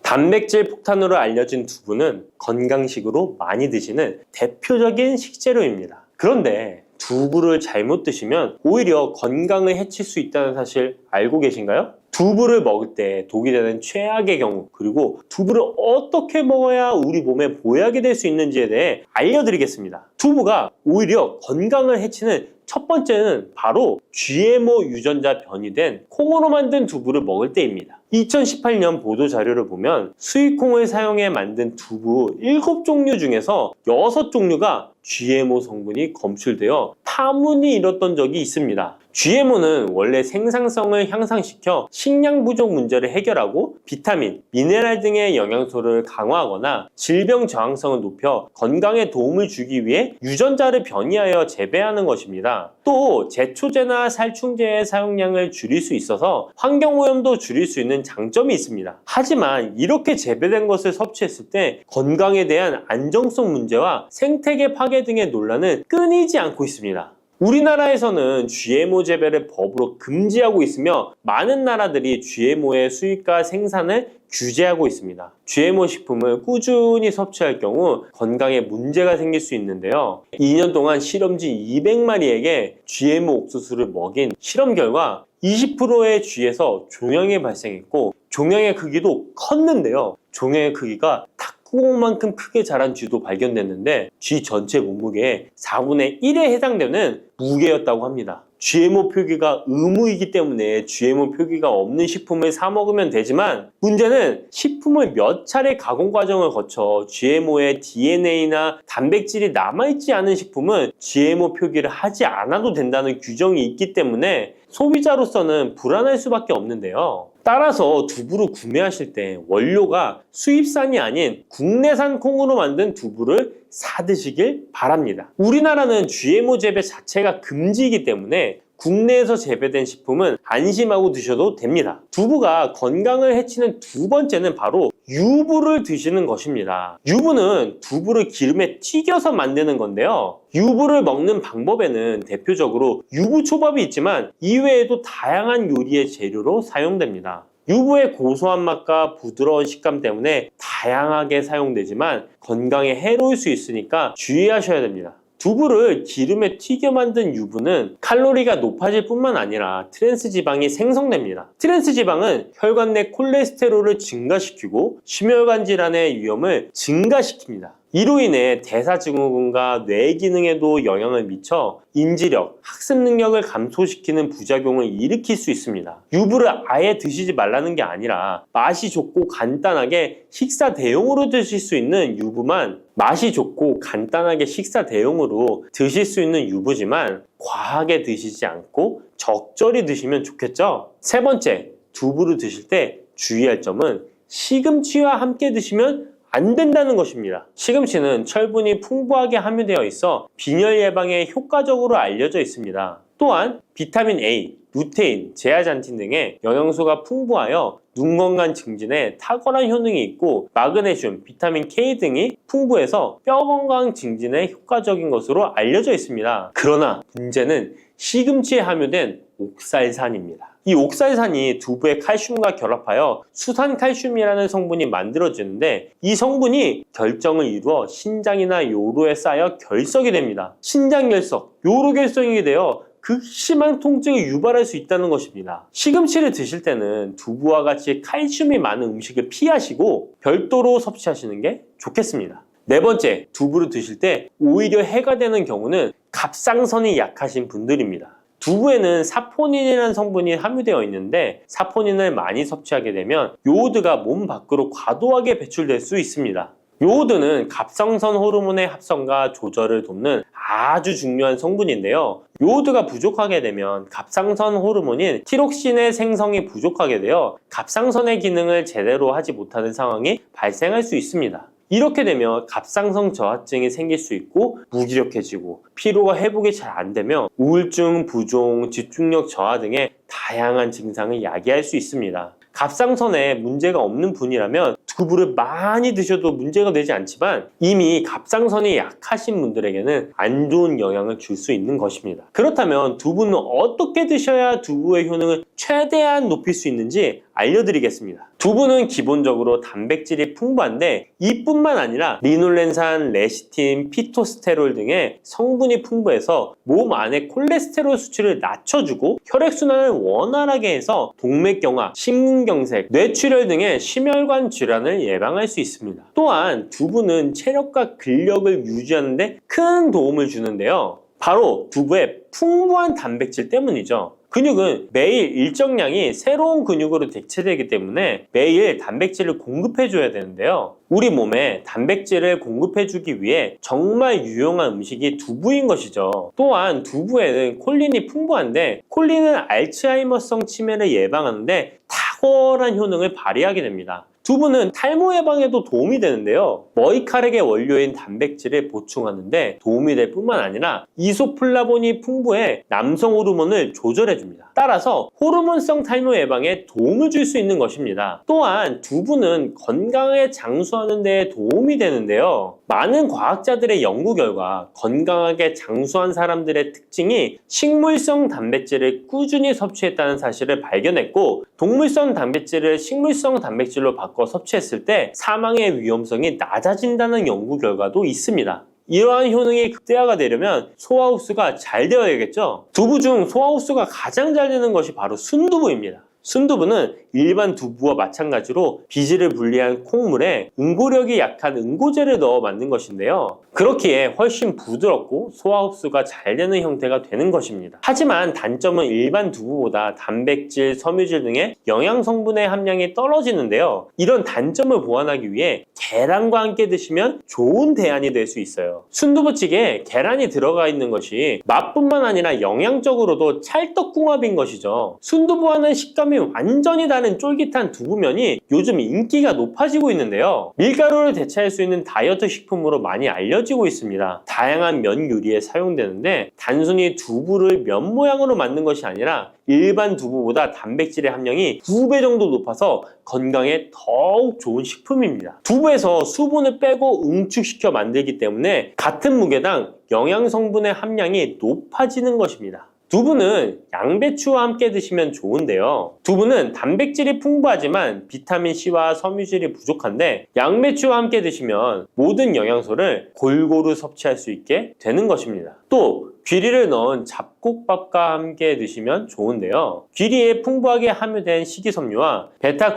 단백질 폭탄으로 알려진 두부는 건강식으로 많이 드시는 대표적인 식재료입니다. 그런데 두부를 잘못 드시면 오히려 건강을 해칠 수 있다는 사실 알고 계신가요? 두부를 먹을 때 독이 되는 최악의 경우, 그리고 두부를 어떻게 먹어야 우리 몸에 보약이 될 수 있는지에 대해 알려드리겠습니다. 두부가 오히려 건강을 해치는 첫 번째는 바로 GMO 유전자 변이된 콩으로 만든 두부를 먹을 때입니다. 2018년 보도 자료를 보면 수입콩을 사용해 만든 두부 7종류 중에서 6종류가 GMO 성분이 검출되어 파문이 일었던 적이 있습니다. GMO는 원래 생산성을 향상시켜 식량 부족 문제를 해결하고 비타민, 미네랄 등의 영양소를 강화하거나 질병 저항성을 높여 건강에 도움을 주기 위해 유전자를 변이하여 재배하는 것입니다. 또 제초제나 살충제의 사용량을 줄일 수 있어서 환경오염도 줄일 수 있는 장점이 있습니다. 하지만 이렇게 재배된 것을 섭취했을 때 건강에 대한 안정성 문제와 생태계 파괴 등의 논란은 끊이지 않고 있습니다. 우리나라에서는 GMO 재배를 법으로 금지하고 있으며 많은 나라들이 GMO의 수입과 생산을 규제하고 있습니다. GMO 식품을 꾸준히 섭취할 경우 건강에 문제가 생길 수 있는데요. 2년 동안 실험지 200마리에게 GMO 옥수수를 먹인 실험 결과 20%의 쥐에서 종양이 발생했고 종양의 크기도 컸는데요. 종양의 크기가 탁구공만큼 크게 자란 쥐도 발견됐는데 쥐 전체 몸무게의 4분의 1에 해당되는 무게였다고 합니다. GMO 표기가 의무이기 때문에 GMO 표기가 없는 식품을 사 먹으면 되지만 문제는 식품을 몇 차례 가공 과정을 거쳐 GMO의 DNA나 단백질이 남아있지 않은 식품은 GMO 표기를 하지 않아도 된다는 규정이 있기 때문에 소비자로서는 불안할 수밖에 없는데요. 따라서 두부를 구매하실 때 원료가 수입산이 아닌 국내산 콩으로 만든 두부를 사 드시길 바랍니다. 우리나라는 GMO 재배 자체가 금지이기 때문에 국내에서 재배된 식품은 안심하고 드셔도 됩니다. 두부가 건강을 해치는 두 번째는 바로 유부를 드시는 것입니다. 유부는 두부를 기름에 튀겨서 만드는 건데요. 유부를 먹는 방법에는 대표적으로 유부초밥이 있지만 이외에도 다양한 요리의 재료로 사용됩니다. 유부의 고소한 맛과 부드러운 식감 때문에 다양하게 사용되지만 건강에 해로울 수 있으니까 주의하셔야 됩니다. 두부를 기름에 튀겨 만든 유부는 칼로리가 높아질 뿐만 아니라 트랜스 지방이 생성됩니다. 트랜스 지방은 혈관 내 콜레스테롤을 증가시키고 심혈관 질환의 위험을 증가시킵니다. 이로 인해 대사증후군과 뇌 기능에도 영향을 미쳐 인지력, 학습 능력을 감소시키는 부작용을 일으킬 수 있습니다. 유부를 아예 드시지 말라는 게 아니라 맛이 좋고 간단하게 식사 대용으로 드실 수 있는 유부만 맛이 좋고 간단하게 식사 대용으로 드실 수 있는 유부지만 과하게 드시지 않고 적절히 드시면 좋겠죠? 세 번째, 두부를 드실 때 주의할 점은 시금치와 함께 드시면 안 된다는 것입니다. 시금치는 철분이 풍부하게 함유되어 있어 빈혈 예방에 효과적으로 알려져 있습니다. 또한 비타민 A, 루테인, 제아잔틴 등의 영양소가 풍부하여 눈 건강 증진에 탁월한 효능이 있고 마그네슘, 비타민 K 등이 풍부해서 뼈 건강 증진에 효과적인 것으로 알려져 있습니다. 그러나 문제는 시금치에 함유된 옥살산입니다. 이 옥살산이 두부의 칼슘과 결합하여 수산칼슘이라는 성분이 만들어지는데 이 성분이 결정을 이루어 신장이나 요로에 쌓여 결석이 됩니다. 신장결석, 요로결석이 되어 극심한 통증을 유발할 수 있다는 것입니다. 시금치를 드실 때는 두부와 같이 칼슘이 많은 음식을 피하시고 별도로 섭취하시는 게 좋겠습니다. 네 번째, 두부를 드실 때 오히려 해가 되는 경우는 갑상선이 약하신 분들입니다. 두부에는 사포닌이라는 성분이 함유되어 있는데 사포닌을 많이 섭취하게 되면 요오드가 몸 밖으로 과도하게 배출될 수 있습니다. 요오드는 갑상선 호르몬의 합성과 조절을 돕는 아주 중요한 성분인데요. 요오드가 부족하게 되면 갑상선 호르몬인 티록신의 생성이 부족하게 되어 갑상선의 기능을 제대로 하지 못하는 상황이 발생할 수 있습니다. 이렇게 되면 갑상선 저하증이 생길 수 있고 무기력해지고 피로가 회복이 잘 안 되면 우울증, 부종, 집중력 저하 등의 다양한 증상을 야기할 수 있습니다. 갑상선에 문제가 없는 분이라면 두부를 많이 드셔도 문제가 되지 않지만 이미 갑상선이 약하신 분들에게는 안 좋은 영향을 줄 수 있는 것입니다. 그렇다면 두부는 어떻게 드셔야 두부의 효능을 최대한 높일 수 있는지 알려드리겠습니다. 두부는 기본적으로 단백질이 풍부한데 이뿐만 아니라 리놀렌산, 레시틴, 피토스테롤 등의 성분이 풍부해서 몸 안의 콜레스테롤 수치를 낮춰주고 혈액순환을 원활하게 해서 동맥경화, 심근경색, 뇌출혈 등의 심혈관 질환을 예방할 수 있습니다. 또한 두부는 체력과 근력을 유지하는 데 큰 도움을 주는데요. 바로 두부의 풍부한 단백질 때문이죠. 근육은 매일 일정량이 새로운 근육으로 대체되기 때문에 매일 단백질을 공급해줘야 되는데요. 우리 몸에 단백질을 공급해주기 위해 정말 유용한 음식이 두부인 것이죠. 또한 두부에는 콜린이 풍부한데 콜린은 알츠하이머성 치매를 예방하는데 탁월한 효능을 발휘하게 됩니다. 두부는 탈모 예방에도 도움이 되는데요. 머리카락의 원료인 단백질을 보충하는데 도움이 될 뿐만 아니라 이소플라본이 풍부해 남성 호르몬을 조절해줍니다. 따라서 호르몬성 탈모 예방에 도움을 줄 수 있는 것입니다. 또한 두부는 건강하게 장수하는 데 도움이 되는데요. 많은 과학자들의 연구 결과 건강하게 장수한 사람들의 특징이 식물성 단백질을 꾸준히 섭취했다는 사실을 발견했고 동물성 단백질을 식물성 단백질로 바꿔 섭취했을 때 사망의 위험성이 낮아진다는 연구 결과도 있습니다. 이러한 효능이 극대화가 되려면 소화 흡수가 잘 되어야겠죠. 두부 중 소화 흡수가 가장 잘 되는 것이 바로 순두부입니다. 순두부는 일반 두부와 마찬가지로 비질을 분리한 콩물에 응고력이 약한 응고제를 넣어 만든 것인데요. 그렇기에 훨씬 부드럽고 소화 흡수가 잘 되는 형태가 되는 것입니다. 하지만 단점은 일반 두부보다 단백질, 섬유질 등의 영양 성분의 함량이 떨어지는데요. 이런 단점을 보완하기 위해 계란과 함께 드시면 좋은 대안이 될 수 있어요. 순두부찌개에 계란이 들어가 있는 것이 맛뿐만 아니라 영양적으로도 찰떡궁합인 것이죠. 순두부와는 식감이 완전히 다른 쫄깃한 두부면이 요즘 인기가 높아지고 있는데요. 밀가루를 대체할 수 있는 다이어트 식품으로 많이 알려지고 있습니다. 다양한 면 요리에 사용되는데 단순히 두부를 면 모양으로 만든 것이 아니라 일반 두부보다 단백질의 함량이 2배 정도 높아서 건강에 더욱 좋은 식품입니다. 두부에서 수분을 빼고 응축시켜 만들기 때문에 같은 무게당 영양 성분의 함량이 높아지는 것입니다. 두부는 양배추와 함께 드시면 좋은데요. 두부는 단백질이 풍부하지만 비타민C와 섬유질이 부족한데 양배추와 함께 드시면 모든 영양소를 골고루 섭취할 수 있게 되는 것입니다. 또 귀리를 넣은 잡곡밥과 함께 드시면 좋은데요. 귀리에 풍부하게 함유된 식이섬유와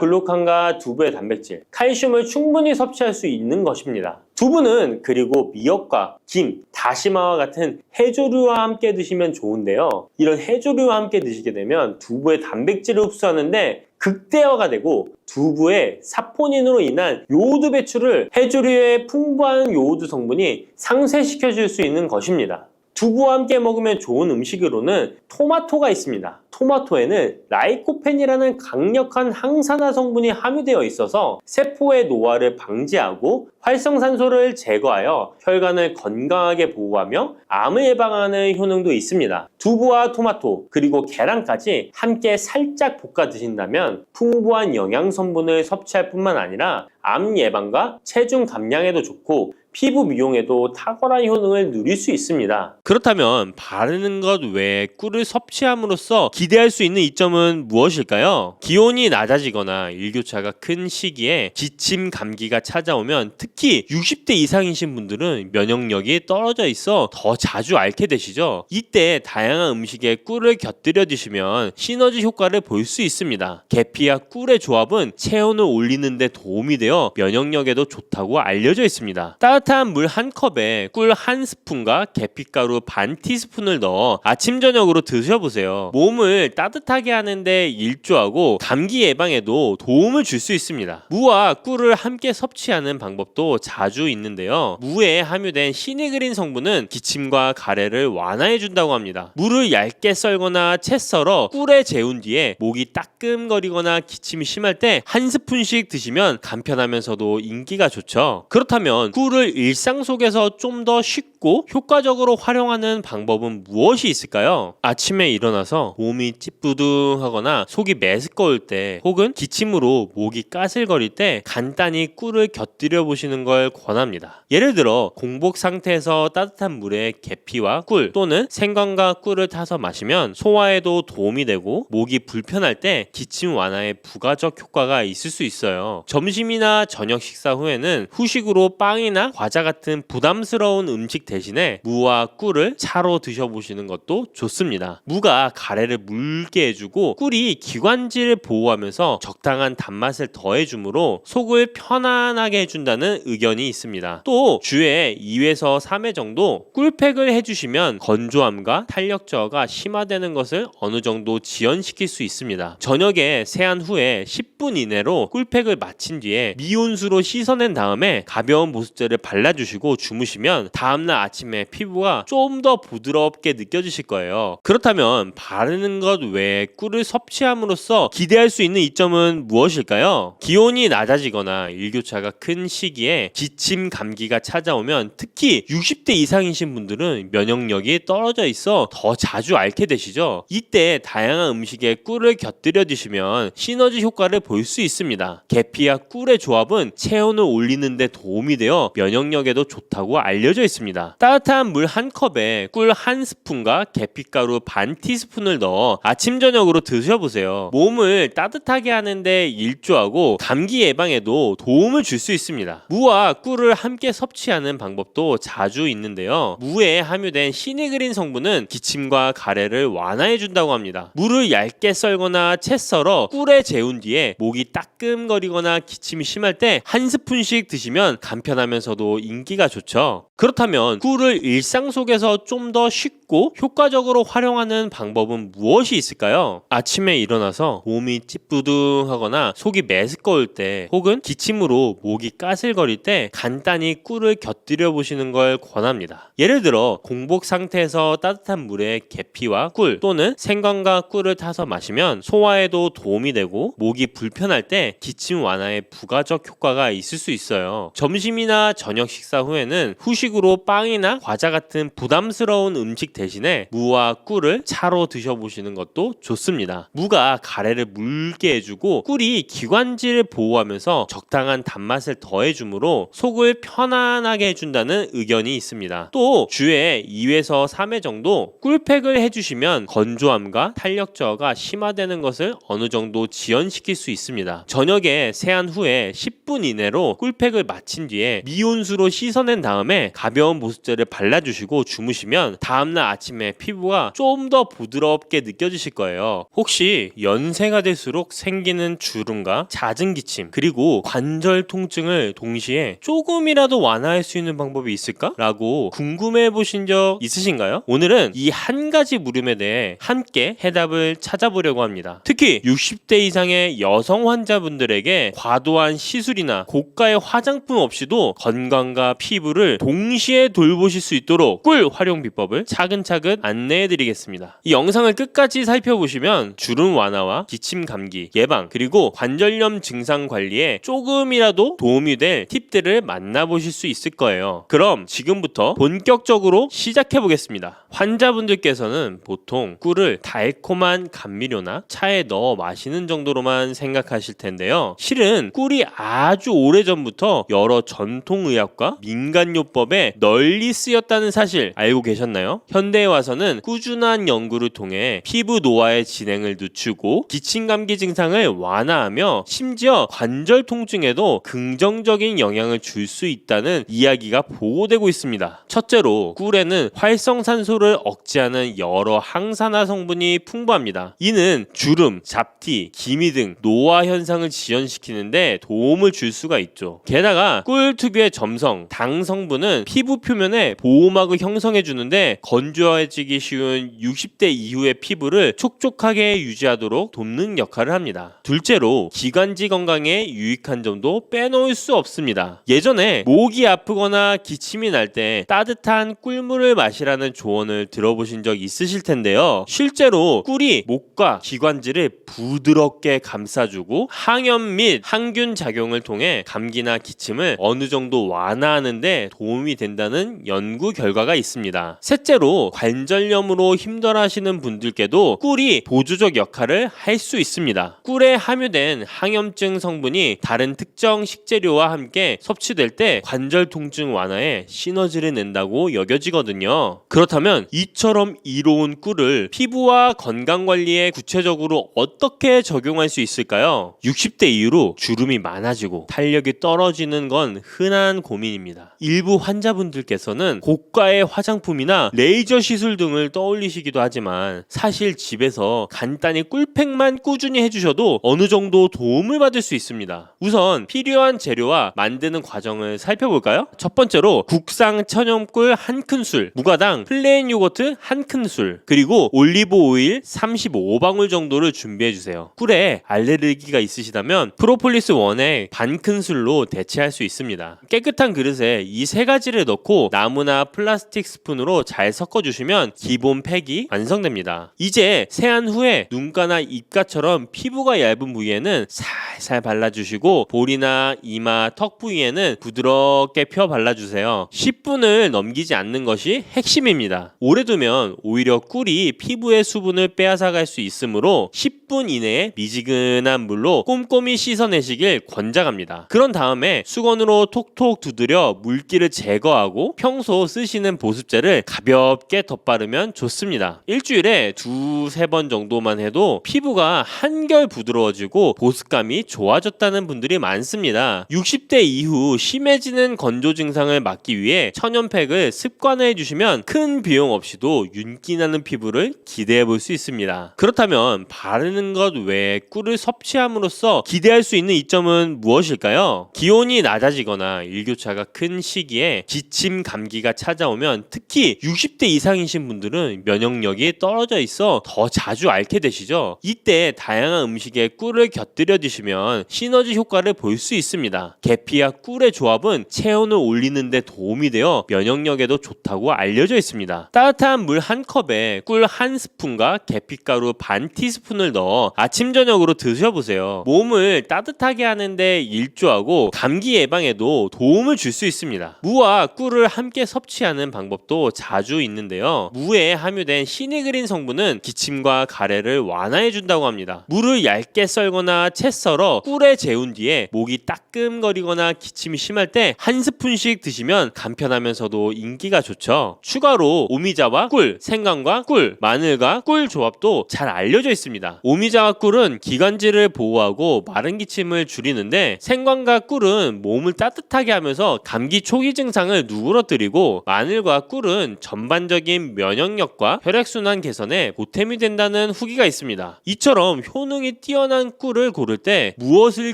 베타글루칸과 두부의 단백질, 칼슘을 충분히 섭취할 수 있는 것입니다. 두부는 그리고 미역과 김, 다시마와 같은 해조류와 함께 드시면 좋은데요. 이런 해조류와 함께 드시게 되면 두부의 단백질을 흡수하는데 극대화가 되고 두부의 사포닌으로 인한 요오드 배출을 해조류의 풍부한 요오드 성분이 상쇄시켜 줄 수 있는 것입니다. 두부와 함께 먹으면 좋은 음식으로는 토마토가 있습니다. 토마토에는 라이코펜이라는 강력한 항산화 성분이 함유되어 있어서 세포의 노화를 방지하고 활성산소를 제거하여 혈관을 건강하게 보호하며 암을 예방하는 효능도 있습니다. 두부와 토마토 그리고 계란까지 함께 살짝 볶아 드신다면 풍부한 영양 성분을 섭취할 뿐만 아니라 암 예방과 체중 감량에도 좋고 피부 미용에도 탁월한 효능을 누릴 수 있습니다. 그렇다면 바르는 것 외에 꿀을 섭취함으로써 기대할 수 있는 이점은 무엇일까요? 기온이 낮아지거나 일교차가 큰 시기에 기침, 감기가 찾아오면 특히 60대 이상이신 분들은 면역력이 떨어져 있어 더 자주 앓게 되시죠. 이때 다양한 음식에 꿀을 곁들여 드시면 시너지 효과를 볼 수 있습니다. 계피와 꿀의 조합은 체온을 올리는 데 도움이 되어 면역력에도 좋다고 알려져 있습니다. 따뜻한 물 한 컵에 꿀 한 스푼과 계피가루 반 티스푼을 넣어 아침 저녁으로 드셔보세요. 몸을 따뜻하게 하는데 일조하고 감기 예방에도 도움을 줄 수 있습니다. 무와 꿀을 함께 섭취하는 방법도 자주 있는데요. 무에 함유된 시니그린 성분은 기침과 가래를 완화해 준다고 합니다. 무를 얇게 썰거나 채 썰어 꿀에 재운 뒤에 목이 따끔거리거나 기침이 심할 때 한 스푼씩 드시면 간편하면서도 인기가 좋죠. 그렇다면 꿀을 일상 속에서 좀 더 쉽고 쉽고 효과적으로 활용하는 방법은 무엇이 있을까요? 아침에 일어나서 몸이 찌뿌둥하거나 속이 메스꺼울 때 혹은 기침으로 목이 까슬거릴 때 간단히 꿀을 곁들여 보시는 걸 권합니다. 예를 들어 공복 상태에서 따뜻한 물에 계피와 꿀 또는 생강과 꿀을 타서 마시면 소화에도 도움이 되고 목이 불편할 때 기침 완화에 부가적 효과가 있을 수 있어요. 점심이나 저녁 식사 후에는 후식으로 빵이나 과자 같은 부담스러운 음식 대신에 무와 꿀을 차로 드셔보시는 것도 좋습니다. 무가 가래를 묽게 해주고 꿀이 기관지를 보호하면서 적당한 단맛을 더해주므로 속을 편안하게 해준다는 의견이 있습니다. 또 주에 2회에서 3회 정도 꿀팩을 해주시면 건조함과 탄력 저하가 심화되는 것을 어느 정도 지연시킬 수 있습니다. 저녁에 세안 후에 10분 이내로 꿀팩을 마친 뒤에 미온수로 씻어낸 다음에 가벼운 보습제를 발라주시고 주무시면 다음날 아침에 피부가 좀 더 부드럽게 느껴지실 거예요. 그렇다면 바르는 것 외에 꿀을 섭취함으로써 기대할 수 있는 이점은 무엇일까요? 기온이 낮아지거나 일교차가 큰 시기에 기침, 감기가 찾아오면 특히 60대 이상이신 분들은 면역력이 떨어져 있어 더 자주 앓게 되시죠. 이때 다양한 음식에 꿀을 곁들여 드시면 시너지 효과를 볼 수 있습니다. 계피와 꿀의 조합은 체온을 올리는 데 도움이 되어 면역력에도 좋다고 알려져 있습니다. 따뜻한 물 한 컵에 꿀 한 스푼과 계피가루 반 티스푼을 넣어 아침 저녁으로 드셔보세요. 몸을 따뜻하게 하는데 일조하고 감기 예방에도 도움을 줄 수 있습니다. 무와 꿀을 함께 섭취하는 방법도 자주 있는데요. 무에 함유된 시니그린 성분은 기침과 가래를 완화해 준다고 합니다. 무를 얇게 썰거나 채 썰어 꿀에 재운 뒤에 목이 따끔거리거나 기침이 심할 때 한 스푼씩 드시면 간편하면서도 인기가 좋죠. 그렇다면 꿀을 일상 속에서 좀 더 쉽고 효과적으로 활용하는 방법은 무엇이 있을까요? 아침에 일어나서 몸이 찌뿌둥하거나 속이 메스꺼울 때 혹은 기침으로 목이 까슬거릴 때 간단히 꿀을 곁들여 보시는 걸 권합니다. 예를 들어 공복 상태에서 따뜻한 물에 계피와 꿀 또는 생강과 꿀을 타서 마시면 소화에도 도움이 되고 목이 불편할 때 기침 완화에 부가적 효과가 있을 수 있어요. 점심이나 저녁 식사 후에는 후식으로 빵이나 과자 같은 부담스러운 음식 대신에 무와 꿀을 차로 드셔보시는 것도 좋습니다. 무가 가래를 묽게 해주고 꿀이 기관지를 보호하면서 적당한 단맛을 더해주므로 속을 편안하게 해준다는 의견이 있습니다. 또 주에 2회에서 3회 정도 꿀팩을 해주시면 건조함과 탄력 저하가 심화되는 것을 어느 정도 지연시킬 수 있습니다. 저녁에 세안 후에 10분 이내로 꿀팩을 마친 뒤에 미온수로 씻어낸 다음에 가벼운 보습제를 발라주시고 주무시면 다음날 아침에 피부가 좀 더 부드럽게 느껴지실 거예요. 혹시 연세가 될수록 생기는 주름과 잦은 기침 그리고 관절 통증을 동시에 조금이라도 완화할 수 있는 방법이 있을까? 라고 궁금해 보신 적 있으신가요? 오늘은 이 한 가지 물음에 대해 함께 해답을 찾아보려고 합니다. 특히 60대 이상의 여성 환자분들에게 과도한 시술이나 고가의 화장품 없이도 건강과 피부를 동시에 돌보실 수 있도록 꿀 활용 비법을 차근차근 안내해 드리겠습니다. 이 영상을 끝까지 살펴보시면 주름 완화와 기침 감기 예방 그리고 관절염 증상 관리에 조금이라도 도움이 될 팁들을 만나보실 수 있을 거예요. 그럼 지금부터 본격적으로 시작해 보겠습니다. 환자분들께서는 보통 꿀을 달콤한 감미료나 차에 넣어 마시는 정도로만 생각하실 텐데요. 실은 꿀이 아주 오래전부터 여러 전통의학과 민간요법에 널리 쓰였다는 사실 알고 계셨나요? 현대에 와서는 꾸준한 연구를 통해 피부 노화의 진행을 늦추고 기침 감기 증상을 완화하며 심지어 관절 통증에도 긍정적인 영향을 줄 수 있다는 이야기가 보고되고 있습니다. 첫째로 꿀에는 활성산소를 억제하는 여러 항산화 성분이 풍부합니다. 이는 주름, 잡티, 기미 등 노화 현상을 지연시키는데 도움을 줄 수가 있죠. 게다가 꿀 특유의 점성, 당 성분은 피부 표면에 보호막을 형성해 주는데 건조해지기 쉬운 60대 이후의 피부를 촉촉하게 유지하도록 돕는 역할을 합니다. 둘째로 기관지 건강에 유익한 점도 빼놓을 수 없습니다. 예전에 목이 아프거나 기침이 날 때 따뜻한 꿀물을 마시라는 조언을 들어보신 적 있으실 텐데요. 실제로 꿀이 목과 기관지를 부드럽게 감싸주고 항염 및 항균 작용을 통해 감기나 기침을 어느 정도 완화하는 데 도움이 된다는 연구 결과가 있습니다. 셋째로 관절염으로 힘들어하시는 분들께도 꿀이 보조적 역할을 할 수 있습니다. 꿀에 함유된 항염증 성분이 다른 특정 식재료와 함께 섭취될 때 관절 통증 완화에 시너지를 낸다고 여겨지거든요. 그렇다면 이처럼 이로운 꿀을 피부와 건강관리에 구체적으로 어떻게 적용할 수 있을까요? 60대 이후로 주름이 많아지고 탄력이 떨어지는 건 흔한 고민입니다. 일부 환자분들께서는 고가의 화장품이나 레이저 시술 등을 떠올리시기도 하지만 사실 집에서 간단히 꿀팩만 꾸준히 해주셔도 어느 정도 도움을 받을 수 있습니다. 우선 필요한 재료와 만드는 과정을 살펴볼까요? 첫 번째로 국산 천연꿀 1큰술, 무가당 플레인 요거트 1큰술, 그리고 올리브 오일 35방울 정도를 준비해주세요. 꿀에 알레르기가 있으시다면 프로폴리스 원액 반큰술로 대체할 수 있습니다. 깨끗한 그릇에 이 세 가지를 넣고 나무나 플라스틱 스푼으로 잘 섞어주시면 기본 팩이 완성됩니다. 이제 세안 후에 눈가나 입가처럼 피부가 얇은 부위에는 살살 발라주시고 볼이나 이마, 턱 부위에는 부드럽게 펴 발라주세요. 10분을 넘기지 않는 것이 핵심입니다. 오래 두면 오히려 꿀이 피부의 수분을 빼앗아갈 수 있으므로 10분 이내에 미지근한 물로 꼼꼼히 씻어내시길 권장합니다. 그런 다음에 수건으로 톡톡 두드려 물기를 제거하고 평소 쓰시는 보습제를 가볍게 덧바르면 좋습니다. 일주일에 2-3번 정도만 해도 피부가 한결 부드러워지고 보습감이 좋아졌다는 분들이 많습니다. 60대 이후 심해지는 건조 증상을 막기 위해 천연팩을 습관화해 주시면 큰 비용 없이도 윤기 나는 피부를 기대해 볼 수 있습니다. 그렇다면 바르는 것 외에 꿀을 섭취함으로써 기대할 수 있는 이점은 무엇일까요? 기온이 낮아지거나 일교차가 큰 시기에 기침, 감기가 찾아오면 특히 60대 이상이신 분들은 면역력이 떨어져 있어 더 자주 앓게 되시죠. 이때 다양한 음식에 꿀을 곁들여 드시면 시너지 효과를 볼 수 있습니다. 계피와 꿀의 조합은 체온을 올리는 데 도움이 되어 면역력에도 좋다고 알려져 있습니다. 따뜻한 물 1컵에 꿀 1스푼과 계피가루 반 티스푼을 넣어 아침 저녁으로 드셔보세요. 몸을 따뜻하게 하는데 일조하고 감기 예방에도 도움을 줄 수 있습니다. 무와 꿀을 함께 섭취하는 방법도 자주 있는데요. 무에 함유된 시니그린 성분은 기침과 가래를 완화해 준다고 합니다. 무를 얇게 썰거나 채 썰어 꿀에 재운 뒤에 목이 따끔거리거나 기침이 심할 때 1스푼씩 드시면 간편하면서도 인기가 좋죠. 추가로 오미자와 꿀, 생강과 꿀, 마늘과 꿀 조합도 잘 알려져 있습니다. 오미자와 꿀은 기관지를 보호하고 마른 기침을 줄이는데 생강과 꿀은 몸을 따뜻하게 하면서 감기 초기 증상을 누그러뜨리고 마늘과 꿀은 전반적인 면역력과 혈액순환 개선에 보탬이 된다는 후기가 있습니다. 이처럼 효능이 뛰어난 꿀을 고를 때 무엇을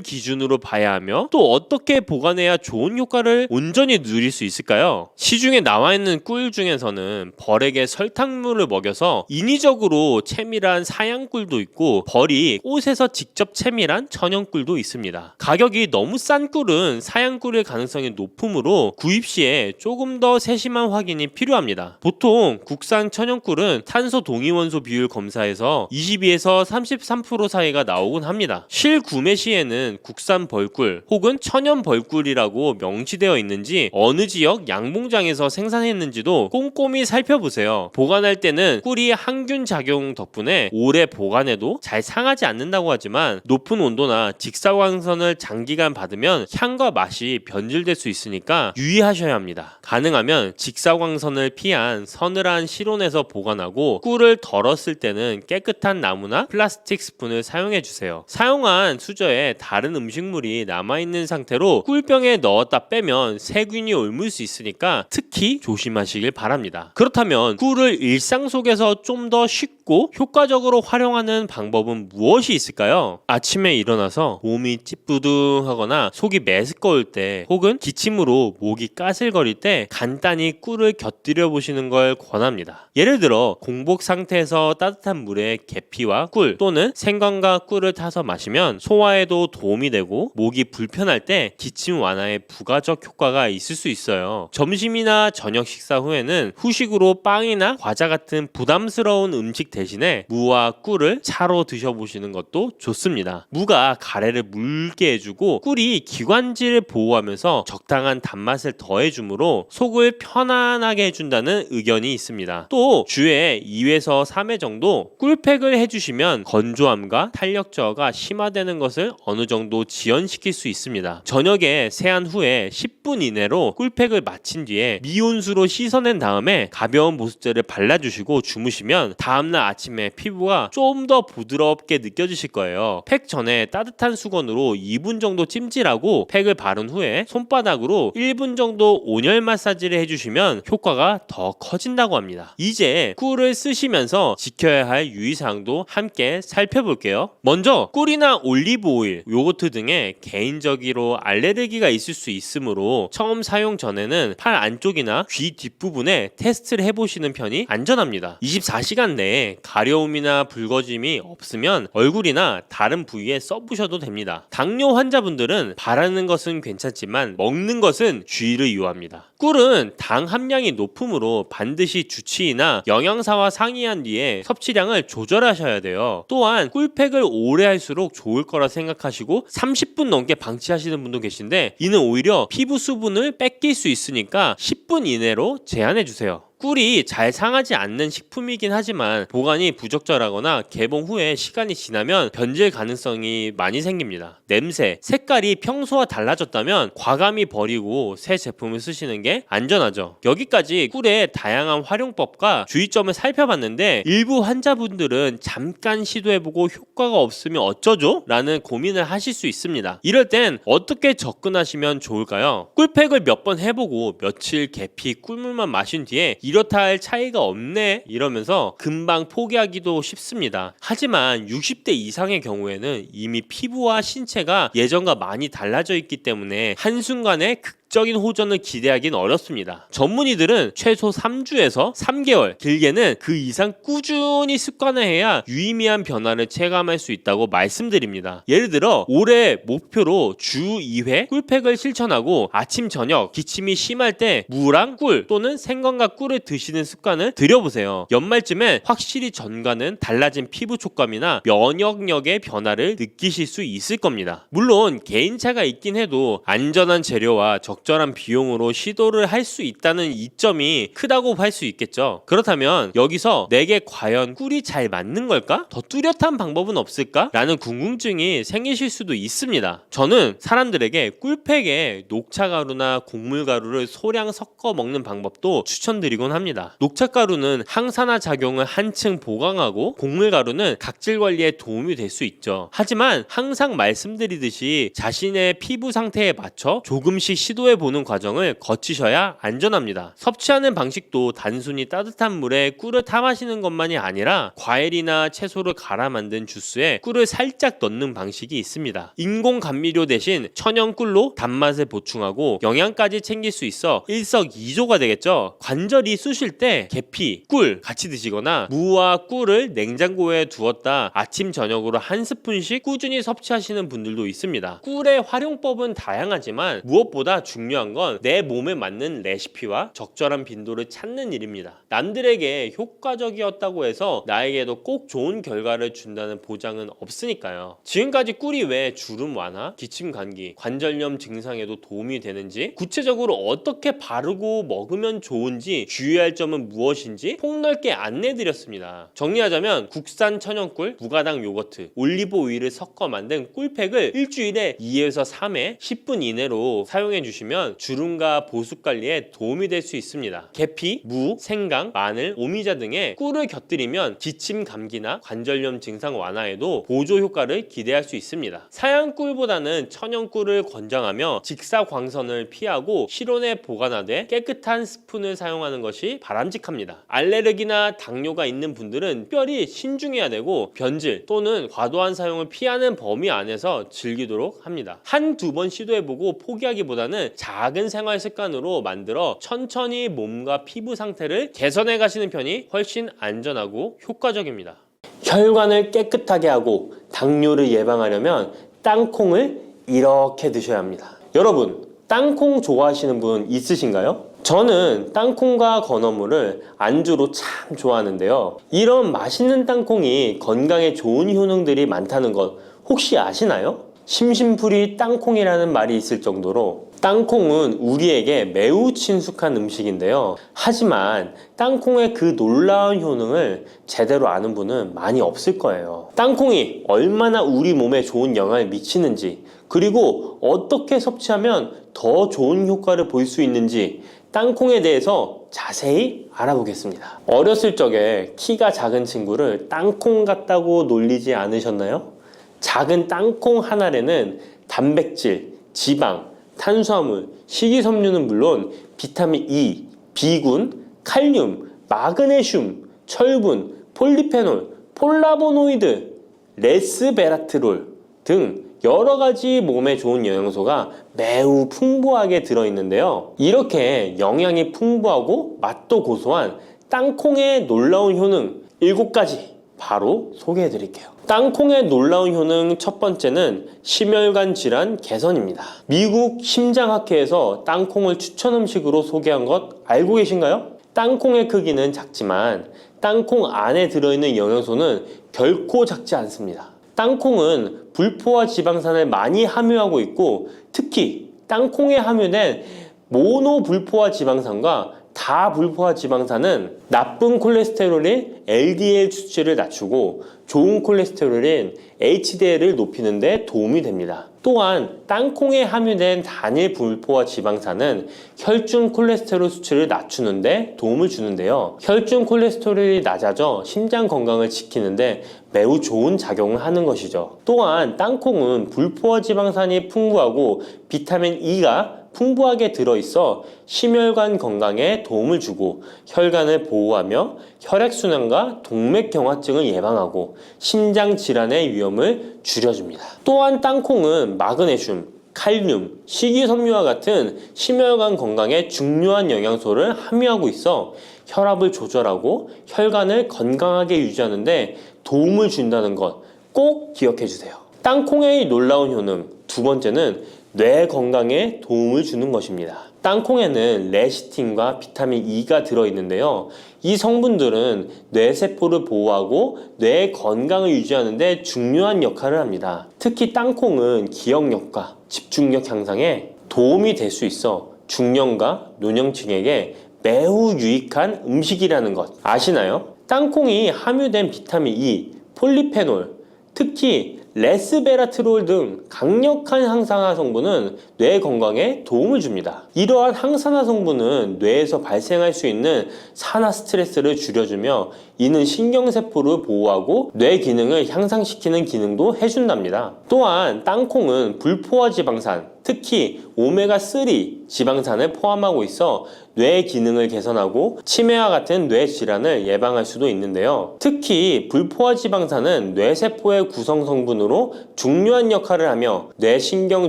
기준으로 봐야 하며 또 어떻게 보관해야 좋은 효과를 온전히 누릴 수 있을까요? 시중에 나와 있는 꿀 중에서는 벌에게 설탕물을 먹여서 인위적으로 채밀한 사양꿀도 있고 벌이 꽃에서 직접 채밀한 천연꿀도 있습니다. 가격이 너무 싼 꿀은 사양꿀일 가능성이 높으므로 구입 시에 조금 더 세심한 확인이 필요합니다. 보통 국산 천연꿀은 탄소 동위원소 비율 검사에서 22에서 33% 사이가 나오곤 합니다. 실구매 시에는 국산 벌꿀 혹은 천연 벌꿀이라고 명시되어 있는지 어느 지역 양봉장에서 생산했는지도 꼼꼼히 살펴보세요. 보관할 때는 꿀이 항균 작용 덕분에 오래 보관해도 잘 상하지 않는다고 하지만 높은 온도나 직사광선을 장기간 받으면 향과 맛이 변질될 수 있으니까 유의하셔야 합니다. 가능하면 직사광선을 피한 서늘한 실온에서 보관하고 꿀을 덜었을 때는 깨끗한 나무나 플라스틱 스푼을 사용해 주세요. 사용한 수저에 다른 음식물이 남아있는 상태로 꿀병에 넣었다 빼면 세균이 옮을 수 있으니까 특히 조심하시길 바랍니다. 그렇다면 꿀을 일상 속에서 좀 더 쉽고 효과적으로 활용하는 방법은 무엇이 있을까요? 아침에 일어나서 몸이 찌뿌둥하거나 속이 메스꺼울 때 혹은 기침으로 목이 까슬거릴 때 간단히 꿀을 곁들여 보시는 걸 권합니다. 예를 들어 공복 상태에서 따뜻한 물에 계피와 꿀 또는 생강과 꿀을 타서 마시면 소화에도 도움이 되고 목이 불편할 때 기침 완화에 부가적 효과가 있을 수 있어요. 점심이나 저녁 식사 후에는 후식으로 빵이나 과자 같은 부담스러운 음식 대신에 무와 꿀을 차로 드셔보시는 것도 좋습니다. 무가 가래를 묽게 해주고 꿀이 기관지를 보호하면서 적당한 단맛을 더해주므로 속을 편안하게 해준다는 의견이 있습니다. 또 주에 2회에서 3회 정도 꿀팩을 해주시면 건조함과 탄력 저하가 심화되는 것을 어느 정도 지연시킬 수 있습니다. 저녁에 세안 후에 10분 이내로 꿀팩을 마친 뒤에 미온수로 씻어낸 다음에 가벼운 보습제를 발라주시고 주무시면 다음날 아침에 피부가 좀 더 부드럽게 느껴지실 거예요. 팩 전에 따뜻한 수건으로 2분 정도 찜질하고 팩을 바른 후에 손바닥으로 1분 정도 온열 마사지를 해주시면 효과가 더 커진다고 합니다. 이제 꿀을 쓰시면서 지켜야 할 유의사항도 함께 살펴볼게요. 먼저 꿀이나 올리브 오일, 요거트 등에 개인적으로 알레르기가 있을 수 있으므로 처음 사용 전에는 팔 안쪽이나 귀 뒷부분에 테스트를 해보시는 편이 안전합니다. 24시간 내에 가려움이나 붉어짐이 없으면 얼굴이나 다른 부위에 써보셔도 됩니다. 당뇨 환자분들은 바르는 것은 괜찮지만 먹는 것은 주의를 요합니다. 꿀은 당 함량이 높으므로 반드시 주치의나 영양사와 상의한 뒤에 섭취량을 조절하셔야 돼요. 또한 꿀팩을 오래 할수록 좋을 거라 생각하시고 30분 넘게 방치하시는 분도 계신데 이는 오히려 피부 수분을 뺏길 수 있으니까 10분 이내로 제한해 주세요. 꿀이 잘 상하지 않는 식품이긴 하지만 보관이 부적절하거나 개봉 후에 시간이 지나면 변질 가능성이 많이 생깁니다. 냄새, 색깔이 평소와 달라졌다면 과감히 버리고 새 제품을 쓰시는 게 안전하죠. 여기까지 꿀의 다양한 활용법과 주의점을 살펴봤는데 일부 환자분들은 잠깐 시도해보고 효과가 없으면 어쩌죠? 라는 고민을 하실 수 있습니다. 이럴 땐 어떻게 접근하시면 좋을까요? 꿀팩을 몇 번 해보고 며칠 계피 꿀물만 마신 뒤에 이렇다 할 차이가 없네 이러면서 금방 포기하기도 쉽습니다. 하지만 60대 이상의 경우에는 이미 피부와 신체가 예전과 많이 달라져 있기 때문에 한순간에 극적인 호전을 기대하기는 어렵습니다. 전문의들은 최소 3주에서 3개월, 길게는 그 이상 꾸준히 습관화해야 유의미한 변화를 체감할 수 있다고 말씀드립니다. 예를 들어 올해 목표로 주 2회 꿀팩을 실천하고 아침 저녁 기침이 심할 때 무랑 꿀 또는 생강과 꿀을 드시는 습관을 들여보세요. 연말쯤엔 확실히 전과는 달라진 피부 촉감이나 면역력의 변화를 느끼실 수 있을 겁니다. 물론 개인차가 있긴 해도 안전한 재료와 적절한 비용으로 시도를 할 수 있다는 이점이 크다고 할 수 있겠죠. 그렇다면 여기서 내게 과연 꿀이 잘 맞는 걸까? 더 뚜렷한 방법은 없을까? 라는 궁금증이 생기실 수도 있습니다. 저는 사람들에게 꿀팩에 녹차가루나 곡물가루를 소량 섞어 먹는 방법도 추천드리곤 합니다. 녹차가루는 항산화 작용을 한층 보강하고 곡물가루는 각질 관리에 도움이 될 수 있죠. 하지만 항상 말씀드리듯이 자신의 피부 상태에 맞춰 조금씩 시도해보는 과정을 거치셔야 안전합니다. 섭취하는 방식도 단순히 따뜻한 물에 꿀을 타 마시는 것만이 아니라 과일이나 채소를 갈아 만든 주스에 꿀을 살짝 넣는 방식이 있습니다. 인공 감미료 대신 천연 꿀로 단맛을 보충하고 영양까지 챙길 수 있어 일석이조가 되겠죠. 관절이 쑤실 때 계피, 꿀 같이 드시거나 무와 꿀을 냉장고에 두었다 아침 저녁으로 한 스푼씩 꾸준히 섭취하시는 분들도 있습니다. 꿀의 활용법은 다양하지만 무엇보다 중요한 건 내 몸에 맞는 레시피와 적절한 빈도를 찾는 일입니다. 남들에게 효과적이었다고 해서 나에게도 꼭 좋은 결과를 준다는 보장은 없으니까요. 지금까지 꿀이 왜 주름 완화, 기침 감기, 관절염 증상에도 도움이 되는지, 구체적으로 어떻게 바르고 먹으면 좋은지, 주의할 점은 무엇인지 폭넓게 안내드렸습니다. 정리하자면 국산 천연꿀, 무가당 요거트, 올리브 오일을 섞어 만든 꿀팩을 일주일에 2에서 3회 10분 이내로 사용해 주시면 주름과 보습 관리에 도움이 될 수 있습니다. 계피, 무, 생강, 마늘, 오미자 등의 꿀을 곁들이면 기침 감기나 관절염 증상 완화에도 보조 효과를 기대할 수 있습니다. 사양 꿀보다는 천연 꿀을 권장하며 직사광선을 피하고 실온에 보관하되 깨끗한 스푼을 사용하는 것이 바람직합니다. 알레르기나 당뇨가 있는 분들은 특별히 신중해야 되고 변질 또는 과도한 사용을 피하는 범위 안에서 즐기도록 합니다. 한두 번 시도해보고 포기하기보다는 작은 생활 습관으로 만들어 천천히 몸과 피부 상태를 개선해 가시는 편이 훨씬 안전하고 효과적입니다. 혈관을 깨끗하게 하고 당뇨를 예방하려면 땅콩을 이렇게 드셔야 합니다. 여러분, 땅콩 좋아하시는 분 있으신가요? 저는 땅콩과 건어물을 안주로 참 좋아하는데요. 이런 맛있는 땅콩이 건강에 좋은 효능들이 많다는 것 혹시 아시나요? 심심풀이 땅콩이라는 말이 있을 정도로 땅콩은 우리에게 매우 친숙한 음식인데요. 하지만 땅콩의 그 놀라운 효능을 제대로 아는 분은 많이 없을 거예요. 땅콩이 얼마나 우리 몸에 좋은 영향을 미치는지, 그리고 어떻게 섭취하면 더 좋은 효과를 볼 수 있는지 땅콩에 대해서 자세히 알아보겠습니다. 어렸을 적에 키가 작은 친구를 땅콩 같다고 놀리지 않으셨나요? 작은 땅콩 한 알에는 단백질, 지방, 탄수화물, 식이섬유는 물론 비타민 E, B군, 칼륨, 마그네슘, 철분, 폴리페놀, 폴라보노이드, 레스베라트롤 등 여러 가지 몸에 좋은 영양소가 매우 풍부하게 들어있는데요. 이렇게 영양이 풍부하고 맛도 고소한 땅콩의 놀라운 효능 7가지 바로 소개해 드릴게요. 땅콩의 놀라운 효능 첫 번째는 심혈관 질환 개선입니다. 미국 심장학회에서 땅콩을 추천 음식으로 소개한 것 알고 계신가요? 땅콩의 크기는 작지만 땅콩 안에 들어있는 영양소는 결코 작지 않습니다. 땅콩은 불포화 지방산을 많이 함유하고 있고, 특히 땅콩에 함유된 모노불포화 지방산과 다불포화 지방산은 나쁜 콜레스테롤인 LDL 수치를 낮추고 좋은 콜레스테롤인 HDL을 높이는 데 도움이 됩니다. 또한 땅콩에 함유된 단일 불포화 지방산은 혈중 콜레스테롤 수치를 낮추는 데 도움을 주는데요. 혈중 콜레스테롤이 낮아져 심장 건강을 지키는데 매우 좋은 작용을 하는 것이죠. 또한 땅콩은 불포화 지방산이 풍부하고 비타민 E가 풍부하게 들어있어 심혈관 건강에 도움을 주고 혈관을 보호하며 혈액순환과 동맥경화증을 예방하고 심장 질환의 위험을 줄여줍니다. 또한 땅콩은 마그네슘, 칼륨, 식이섬유와 같은 심혈관 건강에 중요한 영양소를 함유하고 있어 혈압을 조절하고 혈관을 건강하게 유지하는 데 도움을 준다는 것 꼭 기억해 주세요. 땅콩의 놀라운 효능 두 번째는 뇌 건강에 도움을 주는 것입니다. 땅콩에는 레시틴과 비타민 E가 들어있는데요. 이 성분들은 뇌세포를 보호하고 뇌 건강을 유지하는 데 중요한 역할을 합니다. 특히 땅콩은 기억력과 집중력 향상에 도움이 될 수 있어 중년과 노년층에게 매우 유익한 음식이라는 것 아시나요? 땅콩이 함유된 비타민 E, 폴리페놀, 특히 레스베라트롤 등 강력한 항산화 성분은 뇌 건강에 도움을 줍니다. 이러한 항산화 성분은 뇌에서 발생할 수 있는 산화 스트레스를 줄여주며 이는 신경세포를 보호하고 뇌 기능을 향상시키는 기능도 해준답니다. 또한 땅콩은 불포화 지방산, 특히 오메가3 지방산을 포함하고 있어 뇌 기능을 개선하고 치매와 같은 뇌 질환을 예방할 수도 있는데요. 특히 불포화 지방산은 뇌세포의 구성 성분으로 중요한 역할을 하며 뇌신경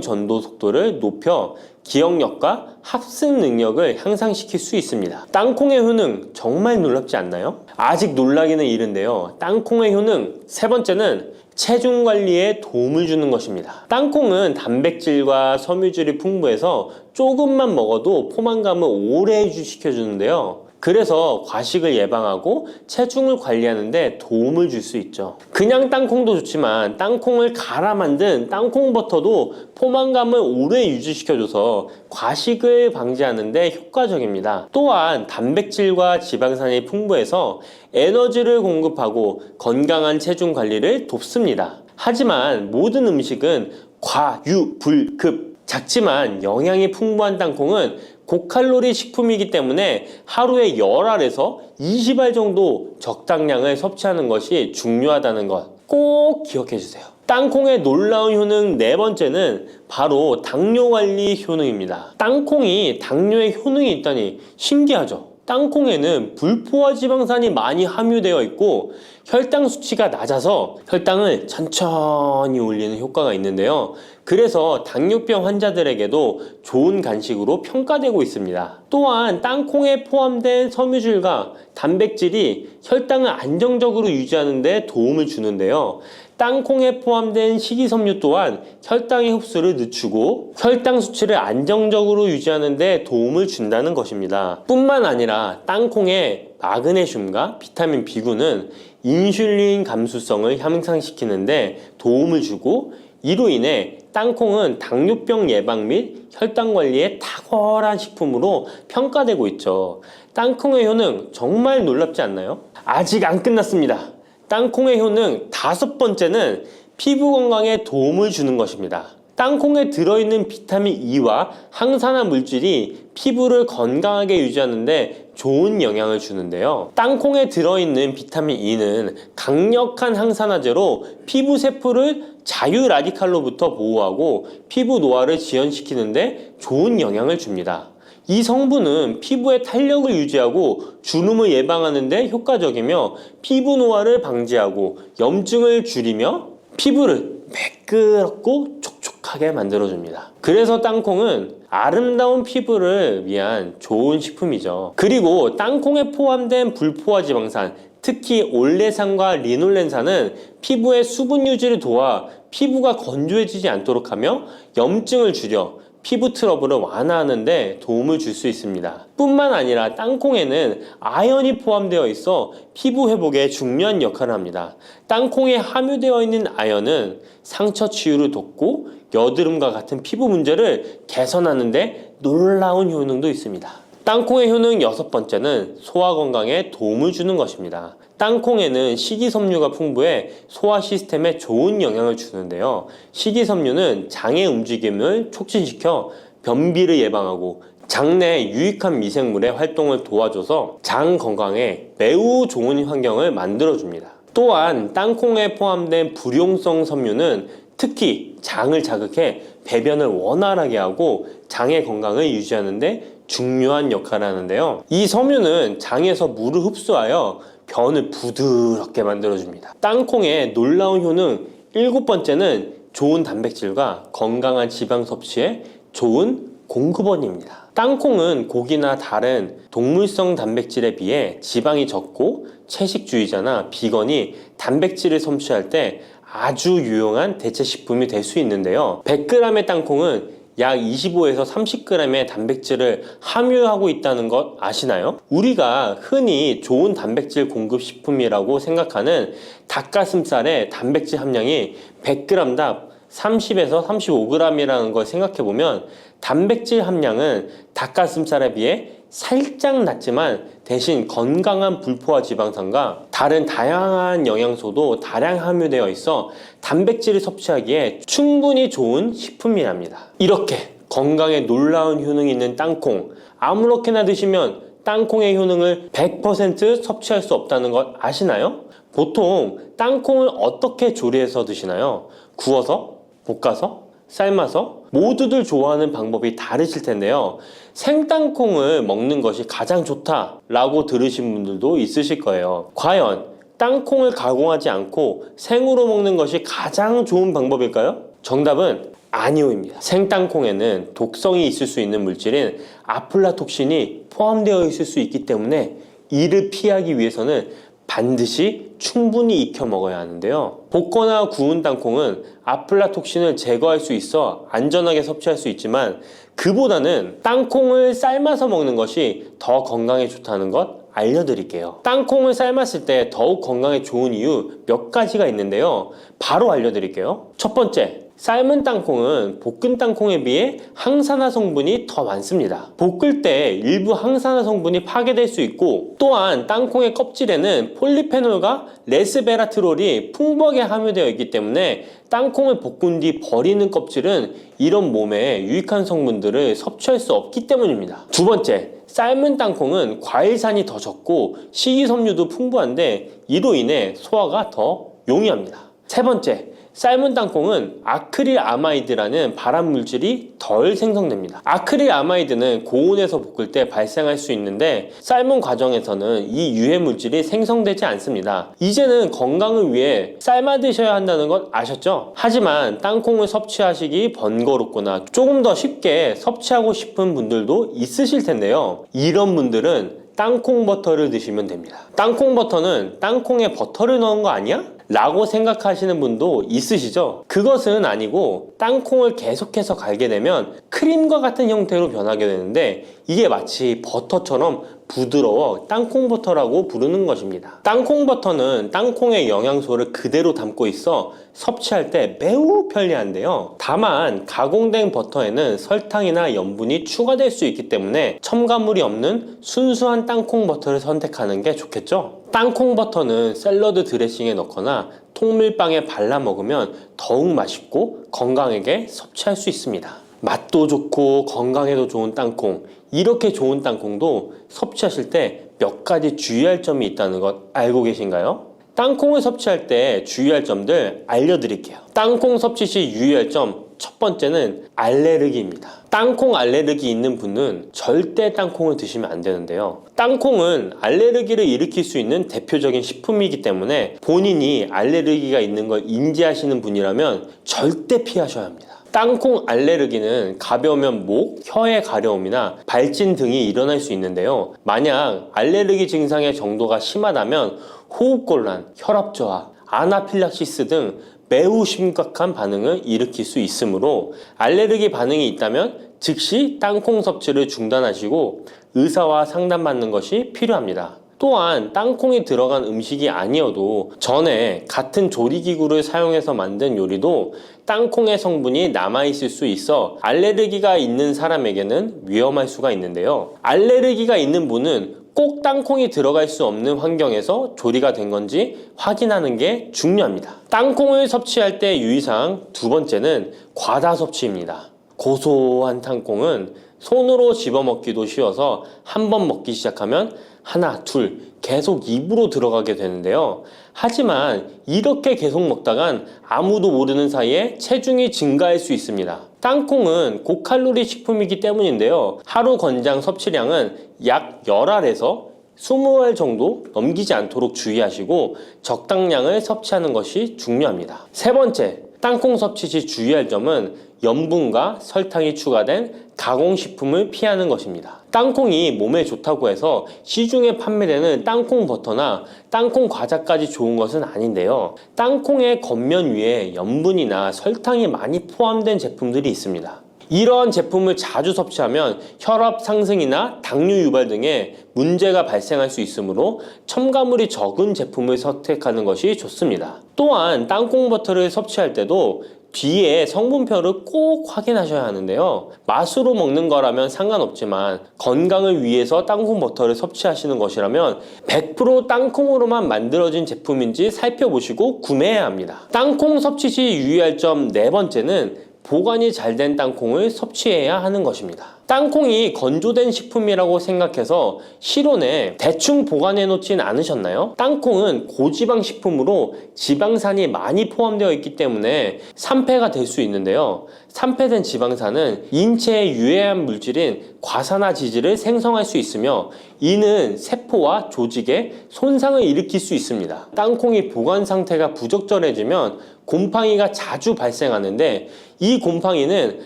전도 속도를 높여 기억력과 학습 능력을 향상시킬 수 있습니다. 땅콩의 효능 정말 놀랍지 않나요? 아직 놀라기는 이른데요. 땅콩의 효능 세 번째는 체중 관리에 도움을 주는 것입니다. 땅콩은 단백질과 섬유질이 풍부해서 조금만 먹어도 포만감을 오래 유지시켜주는데요. 그래서 과식을 예방하고 체중을 관리하는 데 도움을 줄 수 있죠. 그냥 땅콩도 좋지만 땅콩을 갈아 만든 땅콩 버터도 포만감을 오래 유지시켜줘서 과식을 방지하는 데 효과적입니다. 또한 단백질과 지방산이 풍부해서 에너지를 공급하고 건강한 체중 관리를 돕습니다. 하지만 모든 음식은 과유불급, 작지만 영양이 풍부한 땅콩은 고칼로리 식품이기 때문에 하루에 10알에서 20알 정도 적당량을 섭취하는 것이 중요하다는 것 꼭 기억해 주세요. 땅콩의 놀라운 효능 네 번째는 바로 당뇨 관리 효능입니다. 땅콩이 당뇨에 효능이 있다니 신기하죠? 땅콩에는 불포화 지방산이 많이 함유되어 있고 혈당 수치가 낮아서 혈당을 천천히 올리는 효과가 있는데요. 그래서 당뇨병 환자들에게도 좋은 간식으로 평가되고 있습니다. 또한 땅콩에 포함된 섬유질과 단백질이 혈당을 안정적으로 유지하는 데 도움을 주는데요. 땅콩에 포함된 식이섬유 또한 혈당의 흡수를 늦추고 혈당 수치를 안정적으로 유지하는 데 도움을 준다는 것입니다. 뿐만 아니라 땅콩의 마그네슘과 비타민 B9는 인슐린 감수성을 향상시키는데 도움을 주고, 이로 인해 땅콩은 당뇨병 예방 및 혈당 관리에 탁월한 식품으로 평가되고 있죠. 땅콩의 효능 정말 놀랍지 않나요? 아직 안 끝났습니다. 땅콩의 효능 5번째는 피부 건강에 도움을 주는 것입니다. 땅콩에 들어있는 비타민 E와 항산화 물질이 피부를 건강하게 유지하는 데 좋은 영향을 주는데요. 땅콩에 들어있는 비타민 E는 강력한 항산화제로 피부 세포를 자유 라디칼로부터 보호하고 피부 노화를 지연시키는 데 좋은 영향을 줍니다. 이 성분은 피부의 탄력을 유지하고 주름을 예방하는 데 효과적이며 피부 노화를 방지하고 염증을 줄이며 피부를 매끄럽고 촉촉하게 만들어줍니다. 그래서 땅콩은 아름다운 피부를 위한 좋은 식품이죠. 그리고 땅콩에 포함된 불포화 지방산, 특히 올레산과 리놀렌산은 피부의 수분 유지를 도와 피부가 건조해지지 않도록 하며 염증을 줄여 피부 트러블을 완화하는 데 도움을 줄 수 있습니다. 뿐만 아니라 땅콩에는 아연이 포함되어 있어 피부 회복에 중요한 역할을 합니다. 땅콩에 함유되어 있는 아연은 상처 치유를 돕고 여드름과 같은 피부 문제를 개선하는 데 놀라운 효능도 있습니다. 땅콩의 효능 6번째는 소화 건강에 도움을 주는 것입니다. 땅콩에는 식이섬유가 풍부해 소화 시스템에 좋은 영향을 주는데요. 식이섬유는 장의 움직임을 촉진시켜 변비를 예방하고 장내 유익한 미생물의 활동을 도와줘서 장 건강에 매우 좋은 환경을 만들어줍니다. 또한 땅콩에 포함된 불용성 섬유는 특히 장을 자극해 배변을 원활하게 하고 장의 건강을 유지하는 데 중요한 역할을 하는데요. 이 섬유는 장에서 물을 흡수하여 변을 부드럽게 만들어줍니다. 땅콩의 놀라운 효능 7번째는 좋은 단백질과 건강한 지방 섭취에 좋은 공급원입니다. 땅콩은 고기나 다른 동물성 단백질에 비해 지방이 적고 채식주의자나 비건이 단백질을 섭취할 때 아주 유용한 대체 식품이 될 수 있는데요. 100g의 땅콩은 약 25에서 30g의 단백질을 함유하고 있다는 것 아시나요? 우리가 흔히 좋은 단백질 공급 식품이라고 생각하는 닭가슴살의 단백질 함량이 100g당 30에서 35g이라는 걸 생각해보면 단백질 함량은 닭가슴살에 비해 살짝 낮지만 대신 건강한 불포화 지방산과 다른 다양한 영양소도 다량 함유되어 있어 단백질을 섭취하기에 충분히 좋은 식품이랍니다. 이렇게 건강에 놀라운 효능이 있는 땅콩, 아무렇게나 드시면 땅콩의 효능을 100% 섭취할 수 없다는 것 아시나요? 보통 땅콩을 어떻게 조리해서 드시나요? 구워서? 볶아서? 삶아서? 모두들 좋아하는 방법이 다르실 텐데요. 생땅콩을 먹는 것이 가장 좋다라고 들으신 분들도 있으실 거예요. 과연 땅콩을 가공하지 않고 생으로 먹는 것이 가장 좋은 방법일까요? 정답은 아니오입니다. 생땅콩에는 독성이 있을 수 있는 물질인 아플라톡신이 포함되어 있을 수 있기 때문에 이를 피하기 위해서는 반드시 충분히 익혀 먹어야 하는데요. 볶거나 구운 땅콩은 아플라톡신을 제거할 수 있어 안전하게 섭취할 수 있지만 그보다는 땅콩을 삶아서 먹는 것이 더 건강에 좋다는 것 알려드릴게요. 땅콩을 삶았을 때 더욱 건강에 좋은 이유 몇 가지가 있는데요. 바로 알려드릴게요. 첫 번째, 삶은 땅콩은 볶은 땅콩에 비해 항산화 성분이 더 많습니다. 볶을 때 일부 항산화 성분이 파괴될 수 있고, 또한 땅콩의 껍질에는 폴리페놀과 레스베라트롤이 풍부하게 함유되어 있기 때문에 땅콩을 볶은 뒤 버리는 껍질은 이런 몸에 유익한 성분들을 섭취할 수 없기 때문입니다. 두 번째, 삶은 땅콩은 과일산이 더 적고 식이섬유도 풍부한데 이로 인해 소화가 더 용이합니다. 세 번째, 삶은 땅콩은 아크릴아마이드라는 발암 물질이 덜 생성됩니다. 아크릴아마이드는 고온에서 볶을 때 발생할 수 있는데 삶은 과정에서는 이 유해 물질이 생성되지 않습니다. 이제는 건강을 위해 삶아 드셔야 한다는 것 아셨죠? 하지만 땅콩을 섭취하시기 번거롭거나 조금 더 쉽게 섭취하고 싶은 분들도 있으실 텐데요. 이런 분들은 땅콩 버터를 드시면 됩니다. 땅콩 버터는 땅콩에 버터를 넣은 거 아니야? 라고 생각하시는 분도 있으시죠? 그것은 아니고 땅콩을 계속해서 갈게 되면 크림과 같은 형태로 변하게 되는데 이게 마치 버터처럼 부드러워 땅콩버터라고 부르는 것입니다. 땅콩버터는 땅콩의 영양소를 그대로 담고 있어 섭취할 때 매우 편리한데요. 다만 가공된 버터에는 설탕이나 염분이 추가될 수 있기 때문에 첨가물이 없는 순수한 땅콩버터를 선택하는 게 좋겠죠? 땅콩버터는 샐러드 드레싱에 넣거나 통밀빵에 발라 먹으면 더욱 맛있고 건강하게 섭취할 수 있습니다. 맛도 좋고 건강에도 좋은 땅콩, 이렇게 좋은 땅콩도 섭취하실 때 몇 가지 주의할 점이 있다는 것 알고 계신가요? 땅콩을 섭취할 때 주의할 점들 알려드릴게요. 땅콩 섭취 시 유의할 점 첫 번째는 알레르기입니다. 땅콩 알레르기 있는 분은 절대 땅콩을 드시면 안 되는데요. 땅콩은 알레르기를 일으킬 수 있는 대표적인 식품이기 때문에 본인이 알레르기가 있는 걸 인지하시는 분이라면 절대 피하셔야 합니다. 땅콩 알레르기는 가벼우면 목, 혀의 가려움이나 발진 등이 일어날 수 있는데요. 만약 알레르기 증상의 정도가 심하다면 호흡곤란, 혈압저하, 아나필락시스 등 매우 심각한 반응을 일으킬 수 있으므로 알레르기 반응이 있다면 즉시 땅콩 섭취를 중단하시고 의사와 상담받는 것이 필요합니다. 또한 땅콩이 들어간 음식이 아니어도 전에 같은 조리기구를 사용해서 만든 요리도 땅콩의 성분이 남아있을 수 있어 알레르기가 있는 사람에게는 위험할 수가 있는데요. 알레르기가 있는 분은 꼭 땅콩이 들어갈 수 없는 환경에서 조리가 된 건지 확인하는 게 중요합니다. 땅콩을 섭취할 때 유의사항 두 번째는 과다 섭취입니다. 고소한 땅콩은 손으로 집어먹기도 쉬워서 한 번 먹기 시작하면 하나, 둘 계속 입으로 들어가게 되는데요. 하지만 이렇게 계속 먹다간 아무도 모르는 사이에 체중이 증가할 수 있습니다. 땅콩은 고칼로리 식품이기 때문인데요. 하루 권장 섭취량은 약 10알에서 20알 정도 넘기지 않도록 주의하시고 적당량을 섭취하는 것이 중요합니다. 세 번째, 땅콩 섭취 시 주의할 점은 염분과 설탕이 추가된 가공식품을 피하는 것입니다. 땅콩이 몸에 좋다고 해서 시중에 판매되는 땅콩 버터나 땅콩 과자까지 좋은 것은 아닌데요. 땅콩의 겉면 위에 염분이나 설탕이 많이 포함된 제품들이 있습니다. 이러한 제품을 자주 섭취하면 혈압 상승이나 당뇨 유발 등의 문제가 발생할 수 있으므로 첨가물이 적은 제품을 선택하는 것이 좋습니다. 또한 땅콩 버터를 섭취할 때도 뒤에 성분표를 꼭 확인하셔야 하는데요. 맛으로 먹는 거라면 상관없지만 건강을 위해서 땅콩 버터를 섭취하시는 것이라면 100% 땅콩으로만 만들어진 제품인지 살펴보시고 구매해야 합니다. 땅콩 섭취 시 유의할 점 네 번째는 보관이 잘 된 땅콩을 섭취해야 하는 것입니다. 땅콩이 건조된 식품이라고 생각해서 실온에 대충 보관해 놓진 않으셨나요? 땅콩은 고지방 식품으로 지방산이 많이 포함되어 있기 때문에 산패가 될 수 있는데요. 산패된 지방산은 인체에 유해한 물질인 과산화지질을 생성할 수 있으며 이는 세포와 조직에 손상을 일으킬 수 있습니다. 땅콩이 보관 상태가 부적절해지면 곰팡이가 자주 발생하는데 이 곰팡이는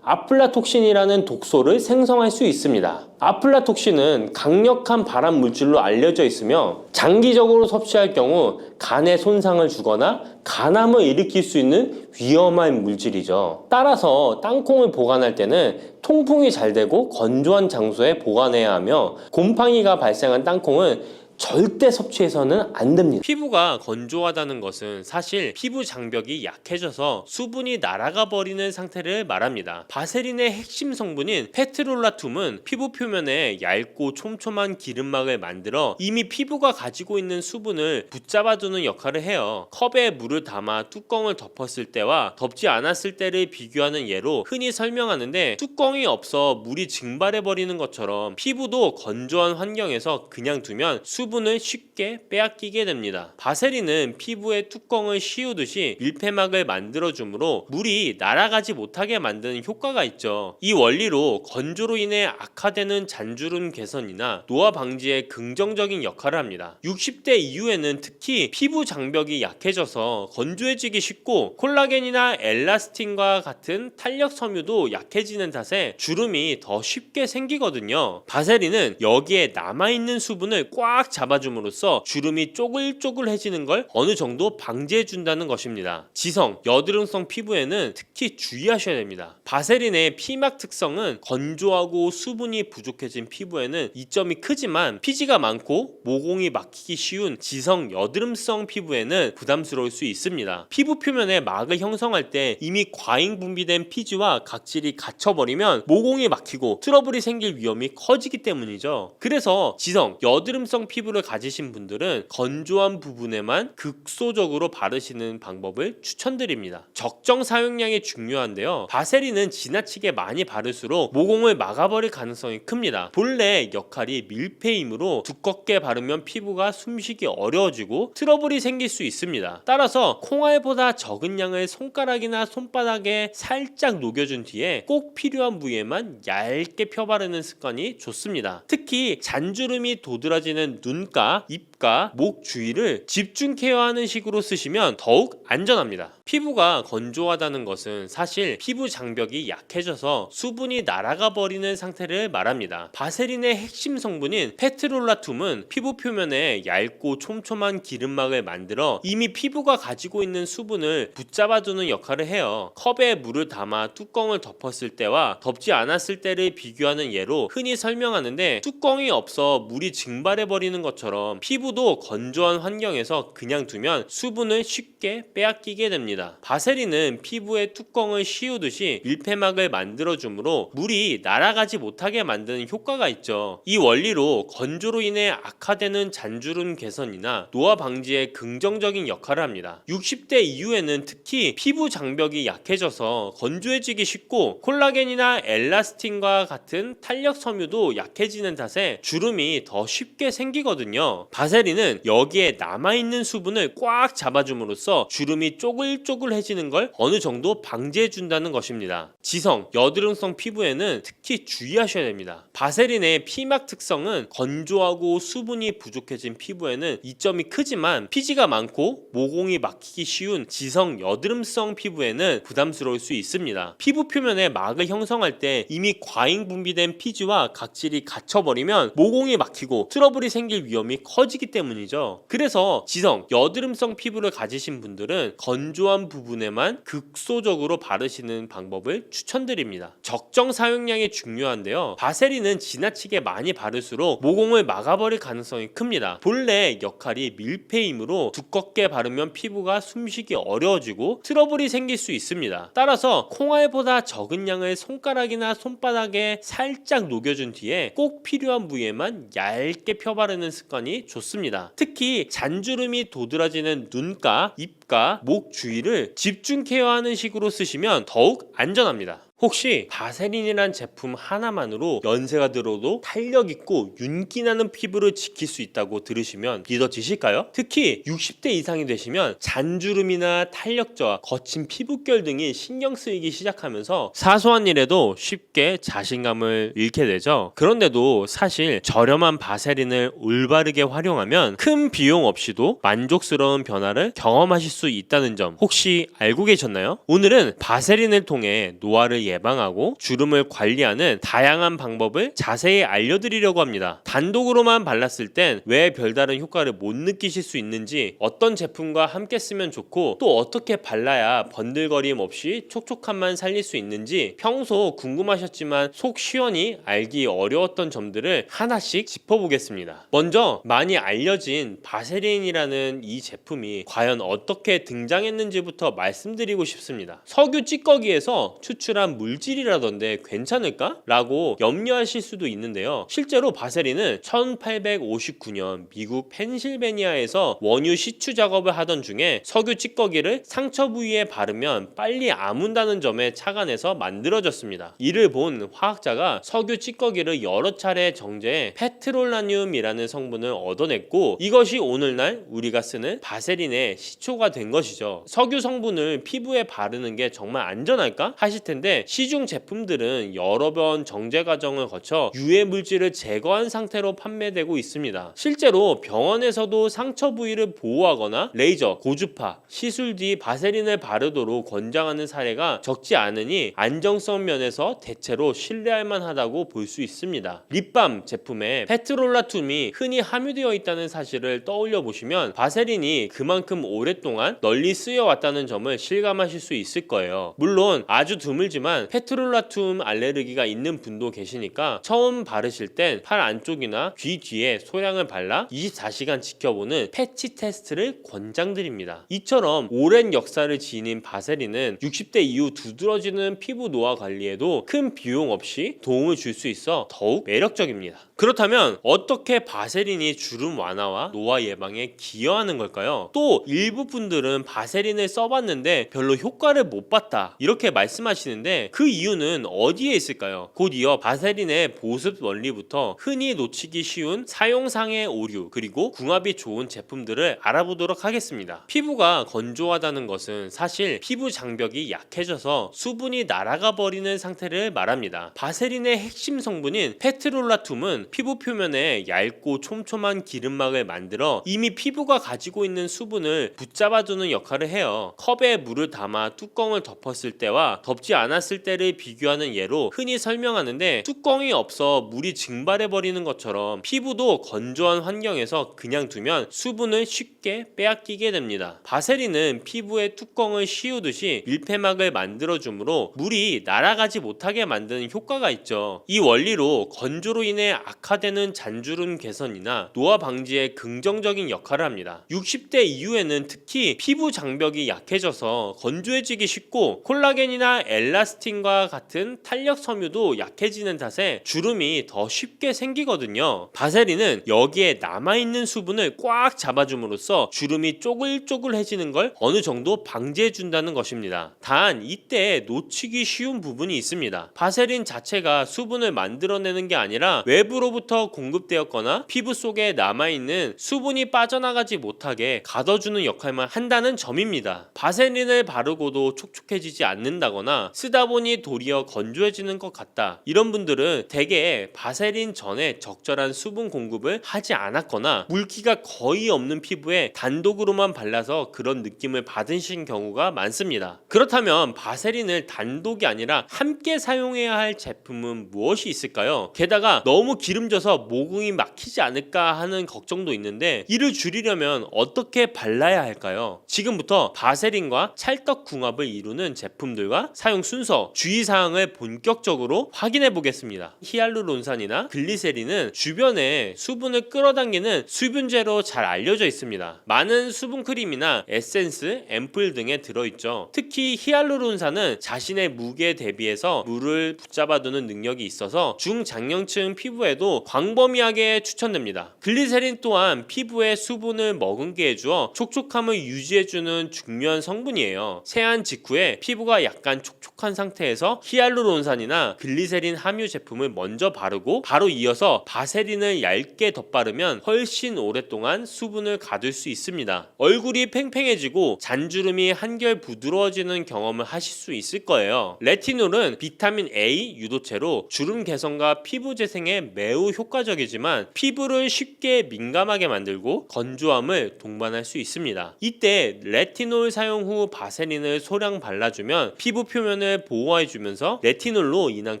아플라톡신이라는 독소를 생성할 수 있습니다. 아플라톡신은 강력한 발암 물질로 알려져 있으며 장기적으로 섭취할 경우 간에 손상을 주거나 간암을 일으킬 수 있는 위험한 물질이죠. 따라서 땅콩을 보관할 때는 통풍이 잘 되고 건조한 장소에 보관해야 하며 곰팡이가 발생한 땅콩은 절대 섭취해서는 안 됩니다. 피부가 건조하다는 것은 사실 피부 장벽이 약해져서 수분이 날아가 버리는 상태를 말합니다. 바세린의 핵심 성분인 페트롤라툼은 피부 표면에 얇고 촘촘한 기름막을 만들어 이미 피부가 가지고 있는 수분을 붙잡아두는 역할을 해요. 컵에 물을 담아 뚜껑을 덮었을 때와 덮지 않았을 때를 비교하는 예로 흔히 설명하는데 뚜껑이 없어 물이 증발해 버리는 것처럼 피부도 건조한 환경에서 그냥 두면 수분을 쉽게 빼앗기게 됩니다. 바세린은 피부의 뚜껑을 씌우듯이 밀폐막을 만들어주므로 물이 날아가지 못하게 만드는 효과가 있죠. 이 원리로 건조로 인해 악화되는 잔주름 개선이나 노화 방지에 긍정적인 역할을 합니다. 60대 이후에는 특히 피부 장벽이 약해져서 건조해지기 쉽고 콜라겐이나 엘라스틴과 같은 탄력 섬유도 약해지는 탓에 주름이 더 쉽게 생기거든요. 바세린은 여기에 남아있는 수분을 꽉 잡아줌으로써 주름이 쪼글쪼글해지는 걸 어느 정도 방지해준다는 것입니다. 지성, 여드름성 피부에는 특히 주의하셔야 됩니다. 바세린의 피막 특성은 건조하고 수분이 부족해진 피부에는 이점이 크지만 피지가 많고 모공이 막히기 쉬운 지성, 여드름성 피부에는 부담스러울 수 있습니다. 피부 표면에 막을 형성할 때 이미 과잉 분비된 피지와 각질이 갇혀버리면 모공이 막히고 트러블이 생길 위험이 커지기 때문이죠. 그래서 지성, 여드름성 피부를 가지신 분들은 건조한 부분에만 극소적으로 바르시는 방법을 추천드립니다. 적정 사용량이 중요한데요. 바세린은 지나치게 많이 바를수록 모공을 막아버릴 가능성이 큽니다. 본래 역할이 밀폐이므로 두껍게 바르면 피부가 숨쉬기 어려워지고 트러블이 생길 수 있습니다. 따라서 콩알보다 적은 양을 손가락이나 손바닥에 살짝 녹여준 뒤에 꼭 필요한 부위에만 얇게 펴바르는 습관이 좋습니다. 특히 잔주름이 도드라지는 눈가, 입가, 목 주위를 집중 케어하는 식으로 쓰시면 더욱 안전합니다. 피부가 건조하다는 것은 사실 피부 장벽이 약해져서 수분이 날아가 버리는 상태를 말합니다. 바세린의 핵심 성분인 페트롤라툼은 피부 표면에 얇고 촘촘한 기름막을 만들어 이미 피부가 가지고 있는 수분을 붙잡아두는 역할을 해요. 컵에 물을 담아 뚜껑을 덮었을 때와 덮지 않았을 때를 비교하는 예로 흔히 설명하는데, 뚜껑이 없어 물이 증발해버리는 것처럼 피부도 건조한 환경에서 그냥 두면 수분을 쉽게 빼앗기게 됩니다. 바세린은 피부의 뚜껑을 씌우듯이 밀폐막을 만들어주므로 물이 날아가지 못하게 만드는 효과가 있죠. 이 원리로 건조로 인해 악화되는 잔주름 개선이나 노화 방지에 긍정적인 역할을 합니다. 60대 이후에는 특히 피부 장벽이 약해져서 건조해지기 쉽고 콜라겐이나 엘라스틴과 같은 탄력 섬유도 약해지는 탓에 주름이 더 쉽게 생기거든요. 바세린은 여기에 남아있는 수분을 꽉 잡아줌으로써 주름이 쪼글쪼글해지는 걸 어느 정도 방지해준다는 것입니다. 지성, 여드름성 피부에는 특히 주의하셔야 됩니다. 바세린의 피막 특성은 건조하고 수분이 부족해진 피부에는 이점이 크지만 피지가 많고 모공이 막히기 쉬운 지성, 여드름성 피부에는 부담스러울 수 있습니다. 피부 표면에 막을 형성할 때 이미 과잉 분비된 피지와 각질이 갇혀버리면 모공이 막히고 트러블이 생길 위험이 커지기 때문이죠. 그래서 지성, 여드름성 피부를 가지신 분들은 건조한 부분에만 극소적으로 바르시는 방법을 추천드립니다. 적정 사용량이 중요한데요. 바세린은 지나치게 많이 바를수록 모공을 막아버릴 가능성이 큽니다. 본래 역할이 밀폐이므로 두껍게 바르면 피부가 숨쉬기 어려워지고 트러블이 생길 수 있습니다. 따라서 콩알보다 적은 양을 손가락이나 손바닥에 살짝 녹여준 뒤에 꼭 필요한 부위에만 얇게 펴바르는 습관이 좋습니다. 특히 잔주름이 도드라지는 눈가, 입가, 목 주위를 집중 케어하는 식으로 쓰시면 더욱 안전합니다. 혹시 바세린이란 제품 하나만으로 연세가 들어도 탄력 있고 윤기 나는 피부를 지킬 수 있다고 들으시면 믿어지실까요? 특히 60대 이상이 되시면 잔주름이나 탄력 저하, 거친 피부결 등이 신경 쓰이기 시작하면서 사소한 일에도 쉽게 자신감을 잃게 되죠. 그런데도 사실 저렴한 바세린을 올바르게 활용하면 큰 비용 없이도 만족스러운 변화를 경험하실 수 있다는 점 혹시 알고 계셨나요? 오늘은 바세린을 통해 노화를 예방하고 주름을 관리하는 다양한 방법을 자세히 알려드리려고 합니다. 단독으로만 발랐을 땐 왜 별다른 효과를 못 느끼실 수 있는지, 어떤 제품과 함께 쓰면 좋고 또 어떻게 발라야 번들거림 없이 촉촉함만 살릴 수 있는지 평소 궁금하셨지만 속 시원히 알기 어려웠던 점들을 하나씩 짚어보겠습니다. 먼저 많이 알려진 바세린이라는 이 제품이 과연 어떻게 등장했는지부터 말씀드리고 싶습니다. 석유 찌꺼기에서 추출한 물질이라던데 괜찮을까? 라고 염려하실 수도 있는데요. 실제로 바세린은 1859년 미국 펜실베니아에서 원유 시추 작업을 하던 중에 석유 찌꺼기를 상처 부위에 바르면 빨리 아문다는 점에 착안해서 만들어졌습니다. 이를 본 화학자가 석유 찌꺼기를 여러 차례 정제해 페트롤라늄이라는 성분을 얻어냈고, 이것이 오늘날 우리가 쓰는 바세린의 시초가 된 것이죠. 석유 성분을 피부에 바르는 게 정말 안전할까? 하실 텐데 시중 제품들은 여러 번 정제 과정을 거쳐 유해 물질을 제거한 상태로 판매되고 있습니다. 실제로 병원에서도 상처 부위를 보호하거나 레이저, 고주파, 시술 뒤 바세린을 바르도록 권장하는 사례가 적지 않으니 안정성 면에서 대체로 신뢰할 만하다고 볼 수 있습니다. 립밤 제품에 페트롤라툼이 흔히 함유되어 있다는 사실을 떠올려 보시면 바세린이 그만큼 오랫동안 널리 쓰여왔다는 점을 실감하실 수 있을 거예요. 물론 아주 드물지만 페트롤라툼 알레르기가 있는 분도 계시니까 처음 바르실 땐 팔 안쪽이나 귀 뒤에 소량을 발라 24시간 지켜보는 패치 테스트를 권장드립니다. 이처럼 오랜 역사를 지닌 바세린은 60대 이후 두드러지는 피부 노화 관리에도 큰 비용 없이 도움을 줄 수 있어 더욱 매력적입니다. 그렇다면 어떻게 바세린이 주름 완화와 노화 예방에 기여하는 걸까요? 또 일부 분들은 바세린을 써봤는데 별로 효과를 못 봤다 이렇게 말씀하시는데 그 이유는 어디에 있을까요? 곧 이어 바세린의 보습 원리부터 흔히 놓치기 쉬운 사용상의 오류 그리고 궁합이 좋은 제품들을 알아보도록 하겠습니다. 피부가 건조하다는 것은 사실 피부 장벽이 약해져서 수분이 날아가 버리는 상태를 말합니다. 바세린의 핵심 성분인 페트롤라툼은 피부 표면에 얇고 촘촘한 기름막을 만들어 이미 피부가 가지고 있는 수분을 붙잡아주는 역할을 해요. 컵에 물을 담아 뚜껑을 덮었을 때와 덮지 않았을 때를 비교하는 예로 흔히 설명하는데 뚜껑이 없어 물이 증발해버리는 것처럼 피부도 건조한 환경에서 그냥 두면 수분을 쉽게 빼앗기게 됩니다. 바세린은 피부에 뚜껑을 씌우듯이 밀폐막을 만들어주므로 물이 날아가지 못하게 만드는 효과가 있죠. 이 원리로 건조로 인해 악화되는 잔주름 개선이나 노화 방지에 긍정적인 역할을 합니다. 60대 이후에는 특히 피부 장벽이 약해져서 건조해지기 쉽고 콜라겐이나 엘라스틴과 같은 탄력 섬유도 약해지는 탓에 주름이 더 쉽게 생기거든요. 바세린은 여기에 남아있는 수분을 꽉 잡아줌으로써 주름이 쪼글쪼글해지는 걸 어느 정도 방지해준다는 것입니다. 단 이때 놓치기 쉬운 부분이 있습니다. 바세린 자체가 수분을 만들어내는 게 아니라 외부로부터 공급되었거나 피부 속에 남아있는 수분이 빠져나가지 못하게 가둬주는 역할만 한다는 점입니다. 바세린을 바르고도 촉촉해지지 않는다거나 쓰다 보니 도리어 건조해지는 것 같다. 이런 분들은 대개 바세린 전에 적절한 수분 공급을 하지 않았거나 물기가 거의 없는 피부에 단독으로만 발라서 그런 느낌을 받으신 경우가 많습니다. 그렇다면 바세린을 단독이 아니라 함께 사용해야 할 제품은 무엇이 있을까요? 게다가 너무 기름져서 모공이 막히지 않을까 하는 걱정도 있는데 이를 줄이려면 어떻게 발라야 할까요? 지금부터 바세린과 찰떡궁합을 이루는 제품들과 사용 순서, 주의사항을 본격적으로 확인해 보겠습니다. 히알루론산이나 글리세린은 주변에 수분을 끌어당기는 수분제로 잘 알려져 있습니다. 많은 수분크림이나 에센스, 앰플 등에 들어있죠. 특히 히알루론산은 자신의 무게에 대비해서 물을 붙잡아두는 능력이 있어서 중장년층 피부에도 광범위하게 추천됩니다. 글리세린 또한 피부에 수분을 머금게 해주어 촉촉함을 유지해주는 중요한 성분이에요. 세안 직후에 피부가 약간 촉촉한 상태에서 히알루론산이나 글리세린 함유 제품을 먼저 바르고 바로 이어서 바세린을 얇게 덧바르면 훨씬 오랫동안 수분을 가둘 수 있습니다. 얼굴이 팽팽해지고 잔주름이 한결 부드러워지는 경험을 하실 수 있을 거예요. 레티놀은 비타민 A 유도체로 주름 개선과 피부 재생에 매우 효과적이지만 피부를 쉽게 민감하게 만들고 건조함을 동반할 수 있습니다. 이때 레티놀 사용 후 바세린을 소량 발라주면 피부 표면을 보호해주면서 레티놀로 인한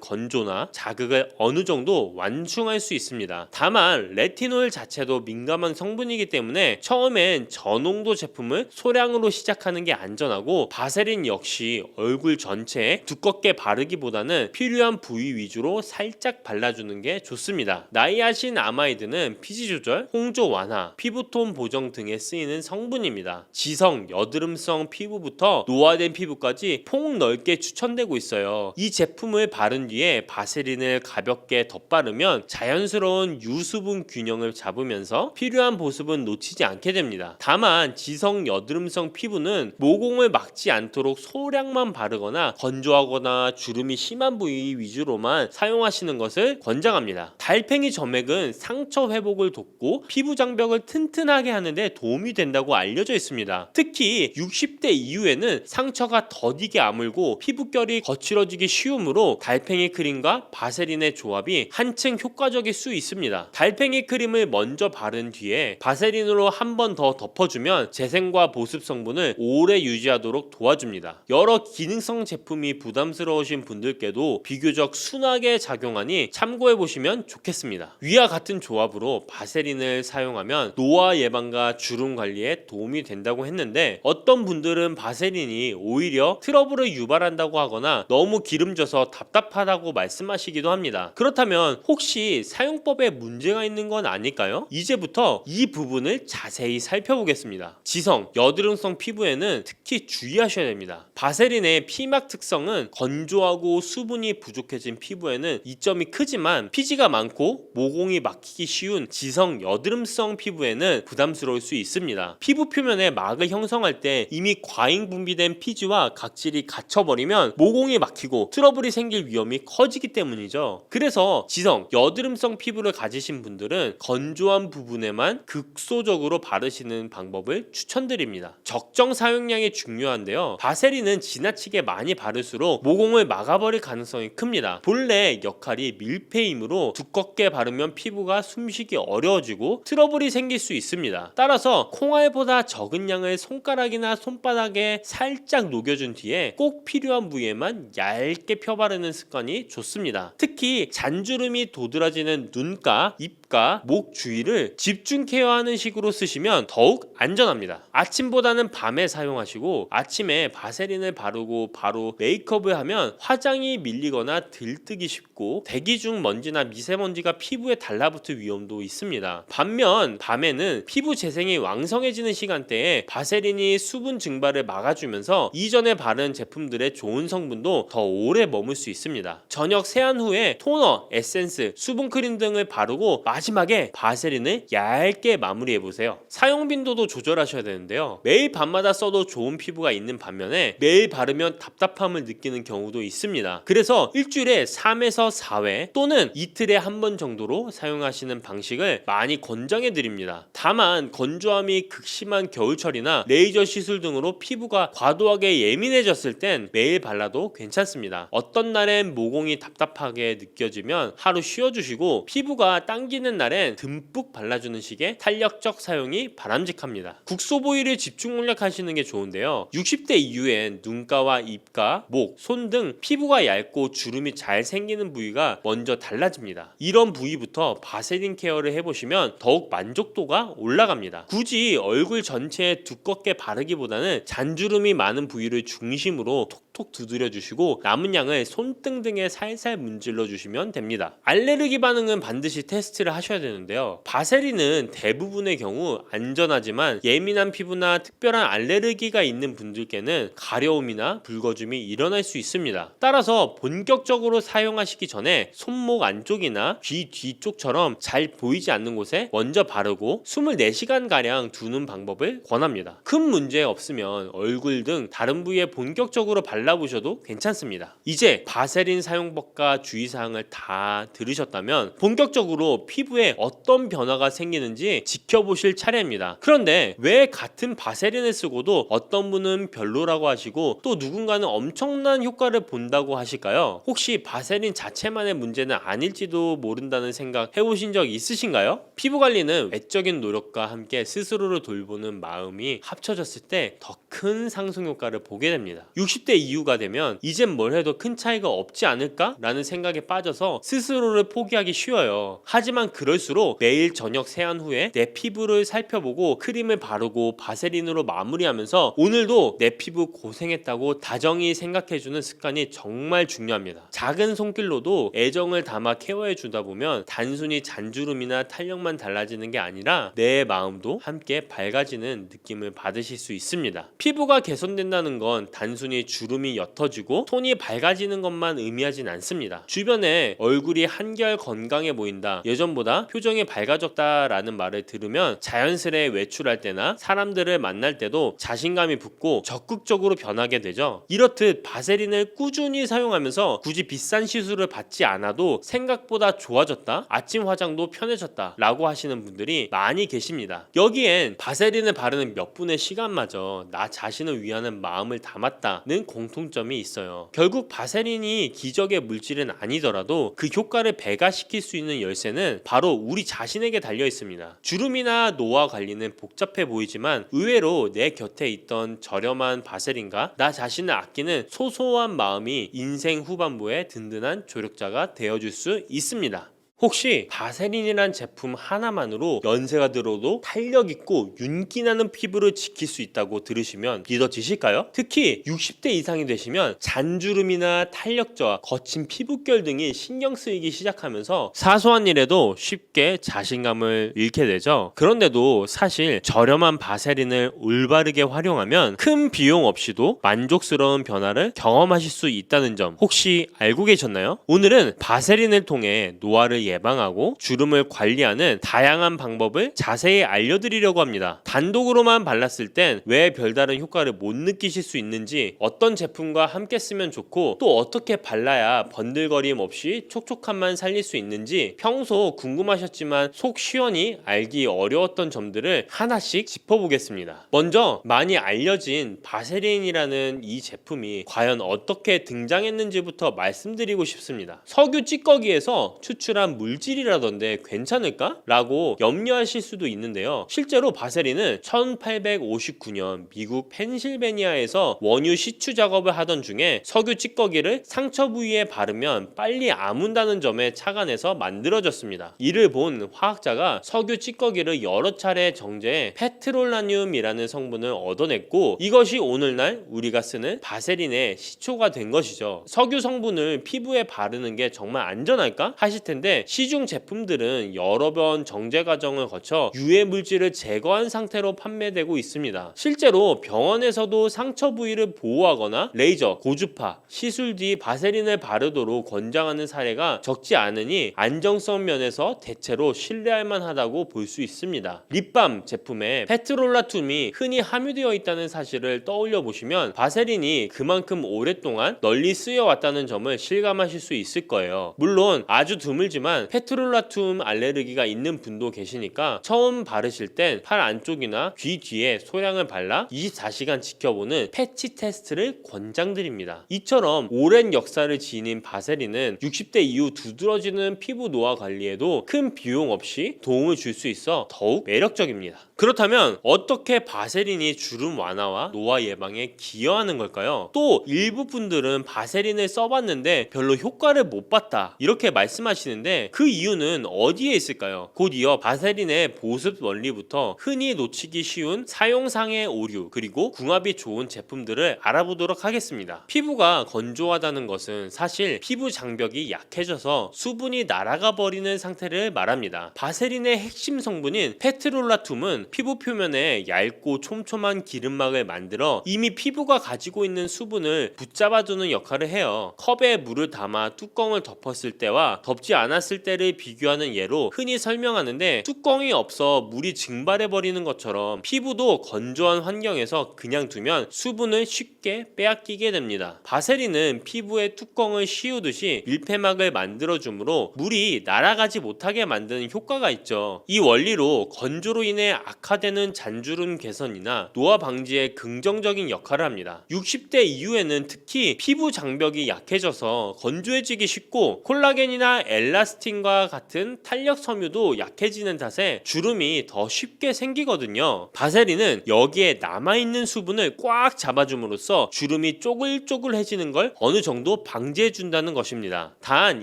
건조나 자극을 어느 정도 완충할 수 있습니다. 다만 레티놀 자체도 민감한 성분이기 때문에 처음엔 저농도 제품을 소량으로 시작하는 게 안전하고 바세린 역시 얼굴 전체에 두껍게 바르기보다는 필요한 부위 위주로 살짝 발라주는 게 좋습니다. 나이아신 아마이드는 피지 조절, 홍조 완화, 피부톤 보정 등에 쓰이는 성분입니다. 지성, 여드름성 피부부터 노화된 피부까지 폭넓게 추천되고 있어요. 이 제품을 바른 뒤에 바세린을 가볍게 덧바르면 자연스러운 유수분 균형을 잡으면서 필요한 보습은 놓치지 않게 됩니다. 다만 지성 여드름성 피부는 모공을 막지 않도록 소량만 바르거나 건조하거나 주름이 심한 부위 위주로만 사용하시는 것을 권장합니다. 달팽이 점액은 상처 회복을 돕고 피부 장벽을 튼튼하게 하는데 도움이 된다고 알려져 있습니다. 특히 60대 이후에는 상처가 더디게 아물고 피부결이 피부결이 거칠어지기 쉬우므로 달팽이 크림과 바세린의 조합이 한층 효과적일 수 있습니다. 달팽이 크림을 먼저 바른 뒤에 바세린으로 한 번 더 덮어주면 재생과 보습 성분을 오래 유지하도록 도와줍니다. 여러 기능성 제품이 부담스러우신 분들께도 비교적 순하게 작용하니 참고해보시면 좋겠습니다. 위와 같은 조합으로 바세린을 사용하면 노화 예방과 주름 관리에 도움이 된다고 했는데, 어떤 분들은 바세린이 오히려 트러블을 유발한다고 하거나 너무 기름져서 답답하다고 말씀하시기도 합니다. 그렇다면 혹시 사용법에 문제가 있는 건 아닐까요? 이제부터 이 부분을 자세히 살펴보겠습니다. 지성, 여드름성 피부에는 특히 주의하셔야 됩니다. 바세린의 피막 특성은 건조하고 수분이 부족해진 피부에는 이점이 크지만 피지가 많고 모공이 막히기 쉬운 지성, 여드름성 피부에는 부담스러울 수 있습니다. 피부 표면에 막을 형성할 때 이미 과잉 분비된 피지와 각질이 갇혀버리면 모공이 막히고 트러블이 생길 위험이 커지기 때문이죠. 그래서 지성, 여드름성 피부를 가지신 분들은 건조한 부분에만 극소적으로 바르시는 방법을 추천드립니다. 적정 사용량이 중요한데요. 바세린은 지나치게 많이 바를수록 모공을 막아버릴 가능성이 큽니다. 본래 역할이 밀폐이므로 두껍게 바르면 피부가 숨쉬기 어려워지고 트러블이 생길 수 있습니다. 따라서 콩알보다 적은 양을 손가락이나 손바닥에 살짝 녹여준 뒤에 꼭 필요한 부위에만 얇게 펴바르는 습관이 좋습니다. 특히 잔주름이 도드라지는 눈가, 입가, 목 주위를 집중 케어하는 식으로 쓰시면 더욱 안전합니다. 아침보다는 밤에 사용하시고 아침에 바세린을 바르고 바로 메이크업을 하면 화장이 밀리거나 들뜨기 쉽고 대기 중 먼지나 미세먼지가 피부에 달라붙을 위험도 있습니다. 반면 밤에는 피부 재생이 왕성해지는 시간대에 바세린이 수분 증발을 막아주면서 이전에 바른 제품들의 좋은 성분도 더 오래 머물 수 있습니다. 저녁 세안 후에 토너, 에센스, 수분크림 등을 바르고 마지막에 바세린을 얇게 마무리해보세요. 사용 빈도도 조절하셔야 되는데요. 매일 밤마다 써도 좋은 피부가 있는 반면에 매일 바르면 답답함을 느끼는 경우도 있습니다. 그래서 일주일에 3에서 4회 또는 이틀에 한 번 정도로 사용하시는 방식을 많이 권장해 드립니다. 다만 건조함이 극심한 겨울철이나 레이저 시술 등으로 피부가 과도하게 예민해졌을 땐 매일 발라도 괜찮습니다. 어떤 날엔 모공이 답답하게 느껴지면 하루 쉬어주시고 피부가 당기는 날엔 듬뿍 발라주는 식의 탄력적 사용이 바람직합니다. 국소보일을 집중 공략하시는 게 좋은데요. 60대 이후엔 눈가와 입가, 목, 손 등 피부가 얇고 주름이 잘 생기는 부위가 먼저 달라집니다. 이런 부위부터 바세린 케어를 해보시면 더욱 만족도가 올라갑니다. 굳이 얼굴 전체에 두껍게 바르기보다는 잔주름이 많은 부위를 중심으로 톡톡 두드려 주시고 남은 양을 손등 등에 살살 문질러 주시면 됩니다. 알레르기 반응은 반드시 테스트를 하셔야 되는데요. 바세린은 대부분의 경우 안전하지만 예민한 피부나 특별한 알레르기가 있는 분들께는 가려움이나 붉어짐이 일어날 수 있습니다. 따라서 본격적으로 사용하시기 전에 손목 안쪽이나 귀 뒤쪽처럼 잘 보이지 않는 곳에 먼저 바르고 24시간가량 두는 방법을 권합니다. 큰 문제 없으면 얼굴 등 다른 부위에 본격적으로 발라보셔도 괜찮습니다. 이제 바세린 사용법과 주의사항을 다 들으셨다면 본격적으로 피부에 어떤 변화가 생기는지 지켜보실 차례입니다. 그런데 왜 같은 바세린을 쓰고도 어떤 분은 별로라고 하시고 또 누군가는 엄청난 효과를 본다고 하실까요? 혹시 바세린 자체만의 문제는 아닐지도 모른다는 생각 해보신 적 있으신가요? 피부 관리는 외적인 노력과 함께 스스로를 돌보는 마음이 합쳐졌을 때 더 큰 상승 효과를 보게 됩니다. 60대 이후가 되면 이젠 뭘 해도 큰 차이가 없지 않을까? 라는 생각에 빠져서 스스로를 포기하기 쉬워요. 하지만 그럴수록 매일 저녁 세안 후에 내 피부를 살펴보고 크림을 바르고 바세린으로 마무리하면서 오늘도 내 피부 고생했다고 다정히 생각해주는 습관이 정말 중요합니다. 작은 손길로도 애정을 담아 케어해 주다 보면 단순히 잔주름이나 탄력만 달라지는 게 아니라 내 마음도 함께 밝아지는 느낌을 받으실 수 있습니다. 피부가 개선된다는 건 단순히 주름이 옅어지고 톤이 밝아지는 것만 의미하진 않습니다. 주변에 얼굴이 한결 건강해 보인다, 예전보다 표정이 밝아졌다 라는 말을 들으면 자연스레 외출할 때나 사람들을 만날 때도 자신감이 붙고 적극적으로 변하게 되죠. 이렇듯 바세린을 꾸준히 사용하면서 굳이 비싼 시술을 받지 않아도 생각보다 좋아졌다, 아침 화장도 편해졌다 라고 하시는 분들이 많이 계십니다. 여기엔 바세린을 바르는 몇 분의 시간마저 나 자신을 위하는 마음을 담았다는 공통점이 있어요. 결국 바세린이 기적의 물질은 아니더라도 그 효과를 배가시킬 수 있는 열쇠는 바로 우리 자신에게 달려 있습니다. 주름이나 노화 관리는 복잡해 보이지만 의외로 내 곁에 있던 저렴한 바세린과 나 자신을 아끼는 소소한 마음이 인생 후반부에 든든한 조력자가 되어줄 수 있습니다. 혹시 바세린이란 제품 하나만으로 연세가 들어도 탄력 있고 윤기 나는 피부를 지킬 수 있다고 들으시면 믿어지실까요? 특히 60대 이상이 되시면 잔주름이나 탄력 저하, 거친 피부결 등이 신경 쓰이기 시작하면서 사소한 일에도 쉽게 자신감을 잃게 되죠. 그런데도 사실 저렴한 바세린을 올바르게 활용하면 큰 비용 없이도 만족스러운 변화를 경험하실 수 있다는 점 혹시 알고 계셨나요? 오늘은 바세린을 통해 노화를 예방하고 주름을 관리하는 다양한 방법을 자세히 알려드리려고 합니다. 단독으로만 발랐을 땐 왜 별다른 효과를 못 느끼실 수 있는지, 어떤 제품과 함께 쓰면 좋고 또 어떻게 발라야 번들거림 없이 촉촉함만 살릴 수 있는지 평소 궁금하셨지만 속 시원히 알기 어려웠던 점들을 하나씩 짚어보겠습니다. 먼저 많이 알려진 바세린이라는 이 제품이 과연 어떻게 등장했는지부터 말씀드리고 싶습니다. 석유 찌꺼기에서 추출한 물질이라던데 괜찮을까? 라고 염려하실 수도 있는데요. 실제로 바세린은 1859년 미국 펜실베니아에서 원유 시추 작업을 하던 중에 석유 찌꺼기를 상처 부위에 바르면 빨리 아문다는 점에 착안해서 만들어졌습니다. 이를 본 화학자가 석유 찌꺼기를 여러 차례 정제해 페트롤라늄이라는 성분을 얻어냈고 이것이 오늘날 우리가 쓰는 바세린의 시초가 된 것이죠. 석유 성분을 피부에 바르는 게 정말 안전할까? 하실 텐데 시중 제품들은 여러 번 정제 과정을 거쳐 유해 물질을 제거한 상태로 판매되고 있습니다. 실제로 병원에서도 상처 부위를 보호하거나 레이저, 고주파, 시술 뒤 바세린을 바르도록 권장하는 사례가 적지 않으니 안정성 면에서 대체로 신뢰할 만하다고 볼 수 있습니다. 립밤 제품에 페트롤라툼이 흔히 함유되어 있다는 사실을 떠올려 보시면 바세린이 그만큼 오랫동안 널리 쓰여왔다는 점을 실감하실 수 있을 거예요. 물론 아주 드물지만 페트롤라툼 알레르기가 있는 분도 계시니까 처음 바르실 땐 팔 안쪽이나 귀 뒤에 소량을 발라 24시간 지켜보는 패치 테스트를 권장드립니다. 이처럼 오랜 역사를 지닌 바세린은 60대 이후 두드러지는 피부 노화 관리에도 큰 비용 없이 도움을 줄 수 있어 더욱 매력적입니다. 그렇다면 어떻게 바세린이 주름 완화와 노화 예방에 기여하는 걸까요? 또 일부 분들은 바세린을 써봤는데 별로 효과를 못 봤다 이렇게 말씀하시는데 그 이유는 어디에 있을까요? 곧 이어 바세린의 보습 원리부터 흔히 놓치기 쉬운 사용상의 오류 그리고 궁합이 좋은 제품들을 알아보도록 하겠습니다. 피부가 건조하다는 것은 사실 피부 장벽이 약해져서 수분이 날아가 버리는 상태를 말합니다. 바세린의 핵심 성분인 페트롤라툼은 피부 표면에 얇고 촘촘한 기름막을 만들어 이미 피부가 가지고 있는 수분을 붙잡아주는 역할을 해요. 컵에 물을 담아 뚜껑을 덮었을 때와 덮지 않았을 때를 비교하는 예로 흔히 설명하는데 뚜껑이 없어 물이 증발해버리는 것처럼 피부도 건조한 환경에서 그냥 두면 수분을 쉽게 빼앗기게 됩니다. 바세린은 피부에 뚜껑을 씌우듯이 밀폐막을 만들어주므로 물이 날아가지 못하게 만드는 효과가 있죠. 이 원리로 건조로 인해 악화되는 잔주름 개선이나 노화 방지에 긍정적인 역할을 합니다. 60대 이후에는 특히 피부 장벽이 약해져서 건조해지기 쉽고 콜라겐이나 엘라스틴과 같은 탄력 섬유도 약해지는 탓에 주름이 더 쉽게 생기거든요. 바세린은 여기에 남아있는 수분을 꽉 잡아줌으로써 주름이 쪼글쪼글해지는 걸 어느 정도 방지해준다는 것입니다. 단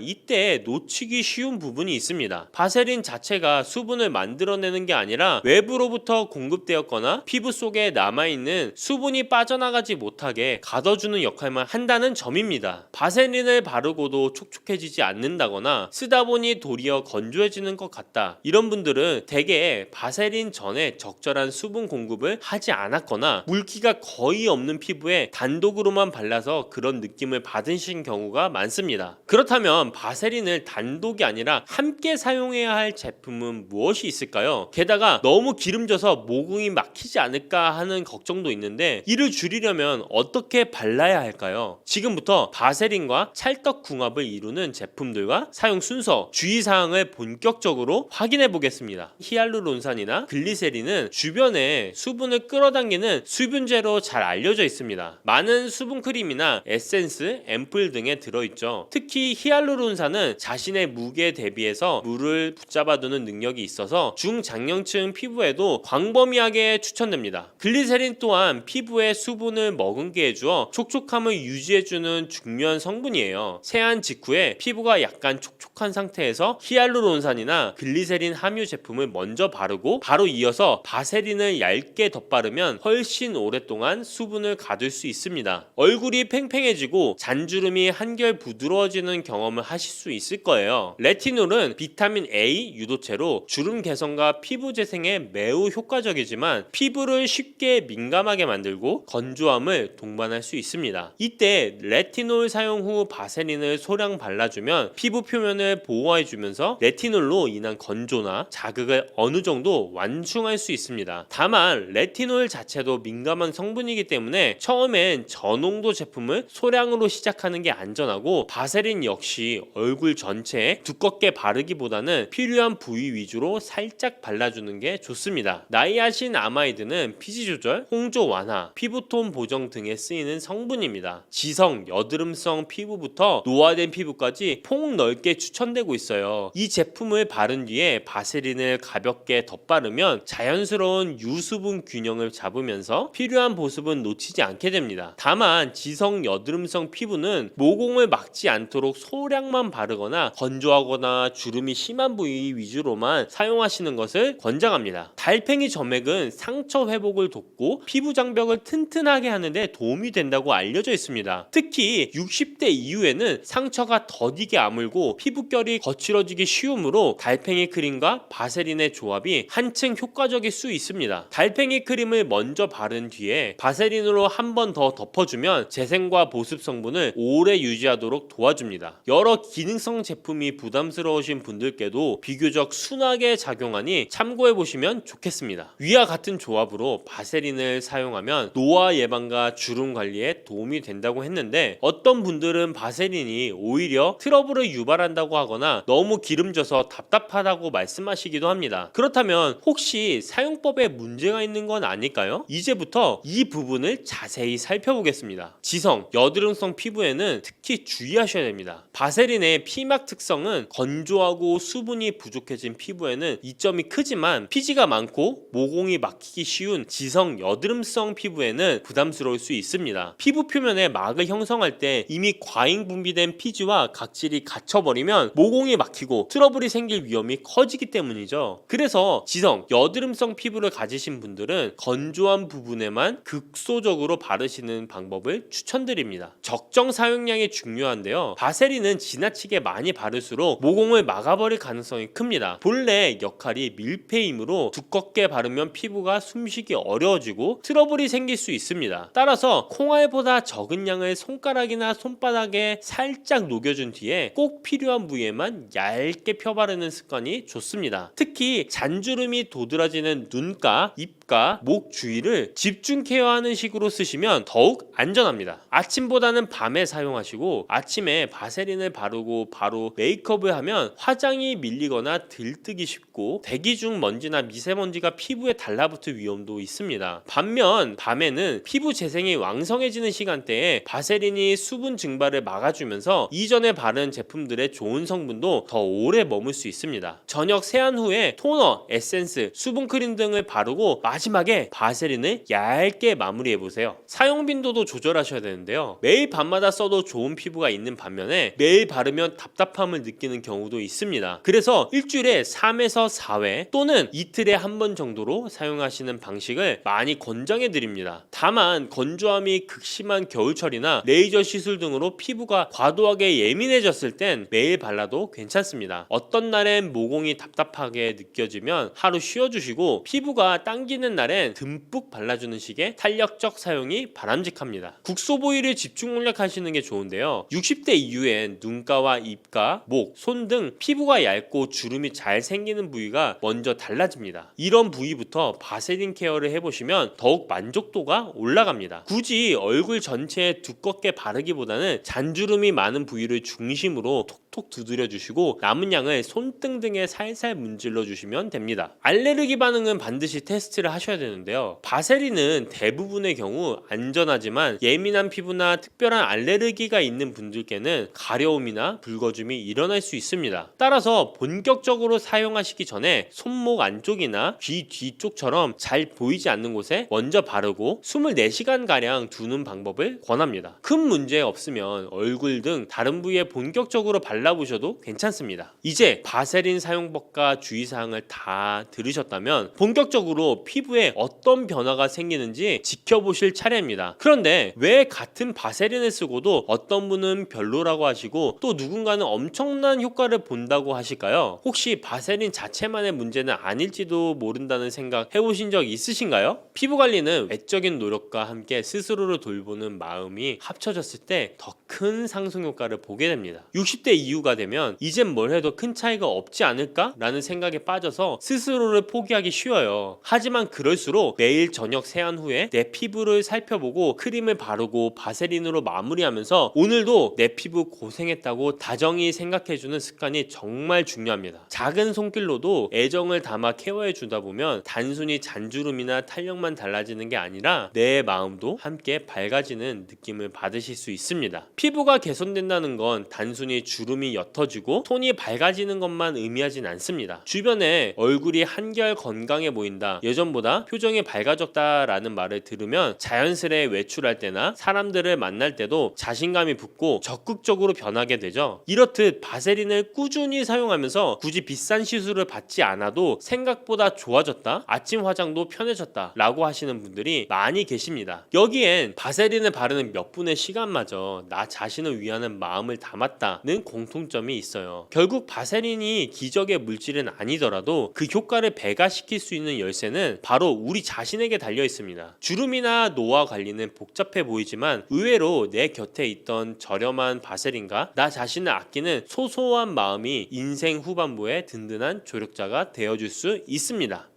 이때 놓치기 쉬운 부분이 있습니다. 바세린 자체가 수분을 만들어내는 게 아니라 외부로부터 공급되었거나 피부 속에 남아있는 수분이 빠져나가지 못하게 가둬주는 역할만 한다는 점입니다. 바세린을 바르고도 촉촉해지지 않는다거나 쓰다 보니 도리어 건조해지는 것 같다. 이런 분들은 대개 바세린 전에 적절한 수분 공급을 하지 않았거나 물기가 거의 없는 피부에 단독으로만 발라서 그런 느낌을 받으신 경우가 많습니다. 그렇다면 바세린을 단독이 아니라 함께 사용해야 할 제품은 무엇이 있을까요? 게다가 너무 기름져서 모공이 막히지 않을까 하는 걱정도 있는데 이를 줄이려면 어떻게 발라야 할까요? 지금부터 바세린과 찰떡궁합을 이루는 제품들과 사용 순서 그래서 주의사항을 본격적으로 확인해 보겠습니다. 히알루론산이나 글리세린은 주변에 수분을 끌어당기는 수분제로 잘 알려져 있습니다. 많은 수분 크림이나 에센스, 앰플 등에 들어있죠. 특히 히알루론산은 자신의 무게에 대비해서 물을 붙잡아두는 능력이 있어서 중장년층 피부에도 광범위하게 추천됩니다. 글리세린 또한 피부에 수분을 머금게 해주어 촉촉함을 유지해주는 중요한 성분이에요. 세안 직후에 피부가 약간 촉촉한 상태에서 히알루론산이나 글리세린 함유 제품을 먼저 바르고 바로 이어서 바세린을 얇게 덧바르면 훨씬 오랫동안 수분을 가둘 수 있습니다. 얼굴이 팽팽해지고 잔주름이 한결 부드러워지는 경험을 하실 수 있을 거예요. 레티놀은 비타민 A 유도체로 주름 개선과 피부 재생에 매우 효과적이지만 피부를 쉽게 민감하게 만들고 건조함을 동반할 수 있습니다. 이때 레티놀 사용 후 바세린을 소량 발라주면 피부 표면을 보호해주면서 레티놀로 인한 건조나 자극을 어느 정도 완충할 수 있습니다. 다만 레티놀 자체도 민감한 성분이기 때문에 처음엔 저농도 제품을 소량으로 시작하는 게 안전하고 바세린 역시 얼굴 전체에 두껍게 바르기보다는 필요한 부위 위주로 살짝 발라주는 게 좋습니다. 나이아신 아마이드는 피지 조절, 홍조 완화, 피부톤 보정 등에 쓰이는 성분입니다. 지성, 여드름성 피부부터 노화된 피부까지 폭넓게 추천되고 있어요. 이 제품을 바른 뒤에 바세린을 가볍게 덧바르면 자연스러운 유수분 균형을 잡으면서 필요한 보습은 놓치지 않게 됩니다. 다만 지성 여드름성 피부는 모공을 막지 않도록 소량만 바르거나 건조하거나 주름이 심한 부위 위주로만 사용하시는 것을 권장합니다. 달팽이 점액은 상처 회복을 돕고 피부 장벽을 튼튼하게 하는데 도움이 된다고 알려져 있습니다. 특히 60대 이후에는 상처가 더디게 아물고 피부결이 거칠어지기 쉬우므로 달팽이 크림과 바세린의 조합이 한층 효과적일 수 있습니다. 달팽이 크림을 먼저 바른 뒤에 바세린으로 한 번 더 덮어주면 재생과 보습 성분을 오래 유지하도록 도와줍니다. 여러 기능성 제품이 부담스러우신 분들께도 비교적 순하게 작용하니 참고해보시면 좋겠습니다. 위와 같은 조합으로 바세린을 사용하면 노화 예방과 주름 관리에 도움이 된다고 했는데 어떤 분들은 바세린이 오히려 트러블을 유발한다고 하거나 너무 기름져서 답답하다고 말씀하시기도 합니다. 그렇다면 혹시 사용법에 문제가 있는 건 아닐까요? 이제부터 이 부분을 자세히 살펴보겠습니다. 지성, 여드름성 피부에는 특히 주의하셔야 됩니다. 바세린의 피막 특성은 건조하고 수분이 부족해진 피부에는 이점이 크지만 피지가 많고 모공이 막히기 쉬운 지성, 여드름성 피부에는 부담스러울 수 있습니다. 피부 표면에 막을 형성할 때 이미 과잉 분비된 피지와 각질이 갇혀버리면 모공이 막히고 트러블이 생길 위험이 커지기 때문이죠. 그래서 지성, 여드름성 피부를 가지신 분들은 건조한 부분에만 극소적으로 바르시는 방법을 추천드립니다. 적정 사용량이 중요한데요. 바세린은 지나치게 많이 바를수록 모공을 막아버릴 가능성이 큽니다. 본래 역할이 밀폐이므로 두껍게 바르면 피부가 숨쉬기 어려워지고 트러블이 생길 수 있습니다. 따라서 콩알보다 적은 양을 손가락이나 손바닥에 살짝 녹여준 뒤에 꼭 필요한 부위에만 얇게 펴바르는 습관이 좋습니다. 특히 잔주름이 도드라지는 눈가, 입가, 목 주위를 집중 케어하는 식으로 쓰시면 더욱 안전합니다. 아침보다는 밤에 사용하시고 아침에 바세린을 바르고 바로 메이크업을 하면 화장이 밀리거나 들뜨기 쉽고 대기 중 먼지나 미세먼지가 피부에 달라붙을 위험도 있습니다. 반면 밤에는 피부 재생이 왕성해지는 시간대에 바세린이 수분 증발을 막아주면서 이전에 바른 제품들의 좋은 성분도 더 오래 머물 수 있습니다. 저녁 세안 후에 토너, 에센스, 수분크림 등을 바르고 마지막에 바세린을 얇게 마무리해보세요. 사용 빈도도 조절하셔야 되는데요. 매일 밤마다 써도 좋은 피부가 있는 반면에 매일 바르면 답답함을 느끼는 경우도 있습니다. 그래서 일주일에 3에서 4회 또는 이틀에 한 번 정도로 사용하시는 방식을 많이 권장해 드립니다. 다만 건조함이 극심한 겨울철이나 레이저 시술 등으로 피부가 과도하게 예민해졌을 땐 매일 발라도 괜찮습니다. 어떤 날엔 모공이 답답하게 느껴지면 하루 쉬어주시고 피부가 당기는 날엔 듬뿍 발라주는 식의 탄력적 사용이 바람직합니다. 국소보일을 집중 공략하시는 게 좋은데요. 60대 이후엔 눈가와 입가, 목, 손 등 피부가 얇고 주름이 잘 생기는 부위가 먼저 달라집니다. 이런 부위부터 바세린 케어를 해보시면 더욱 만족도가 올라갑니다. 굳이 얼굴 전체에 두껍게 바르기보다는 잔주름이 많은 부위를 중심으로 톡톡 두드려 주시고 남은 양을 손등 등에 살살 문질러 주시면 됩니다. 알레르기 반응은 반드시 테스트를 하셔야 되는데요. 바세린은 대부분의 경우 안전하지만 예민한 피부나 특별한 알레르기가 있는 분들께는 가려움이나 붉어짐이 일어날 수 있습니다. 따라서 본격적으로 사용하시기 전에 손목 안쪽이나 귀 뒤쪽처럼 잘 보이지 않는 곳에 먼저 바르고 24시간가량 두는 방법을 권합니다. 큰 문제 없으면 얼굴 등 다른 부위에 본격적으로 발라보셔도 괜찮습니다. 이제 바세린 사용법과 주의사항을 다 들으셨다면 본격적으로 피부에 어떤 변화가 생기는지 지켜보실 차례입니다. 그런데 왜 같은 바세린을 쓰고도 어떤 분은 별로라고 하시고 또 누군가는 엄청난 효과를 본다고 하실까요? 혹시 바세린 자체만의 문제는 아닐지도 모른다는 생각 해보신 적 있으신가요? 피부 관리는 외적인 노력과 함께 스스로를 돌보는 마음이 합쳐졌을 때 더 큰 상승 효과를 보게 됩니다. 60대 이후가 되면 이젠 뭘 해도 큰 차이가 없지 않을까? 라는 생각에 빠져서 스스로를 포기하기 쉬워요. 하지만 그럴수록 매일 저녁 세안 후에 내 피부를 살펴보고 크림을 바르고 바세린으로 마무리하면서 오늘도 내 피부 고생했다고 다정히 생각해주는 습관이 정말 중요합니다. 작은 손길로도 애정을 담아 케어해 주다 보면 단순히 잔주름이나 탄력만 달라지는 게 아니라 내 마음도 함께 밝아지는 느낌을 받으실 수 있습니다. 피부가 개선된다는 건 단순히 주름이 옅어지고 톤이 밝아지는 것만 의미하진 않습니다. 주변에 얼굴이 한결 건강해 보인다, 예전보다 표정이 밝아졌다 라는 말을 들으면 자연스레 외출할 때나 사람들을 만날 때도 자신감이 붙고 적극적으로 변하게 되죠. 이렇듯 바세린을 꾸준히 사용하면서 굳이 비싼 시술을 받지 않아도 생각보다 좋아졌다, 아침 화장도 편해졌다 라고 하시는 분들이 많이 계십니다. 여기엔 바세린을 바르는 몇 분의 시간마저 나 자신을 위하는 마음을 담았다는 공통점이 있어요. 결국 바세린이 기적의 물질은 아니더라도 그 효과를 배가시킬 수 있는 열쇠는 바로 우리 자신에게 달려 있습니다. 주름이나 노화 관리는 복잡해 보이지만 의외로 내 곁에 있던 저렴한 바세린과 나 자신을 아끼는 소소한 마음이 인생 후반부에 든든한 조력자가 되어줄 수 있습니다.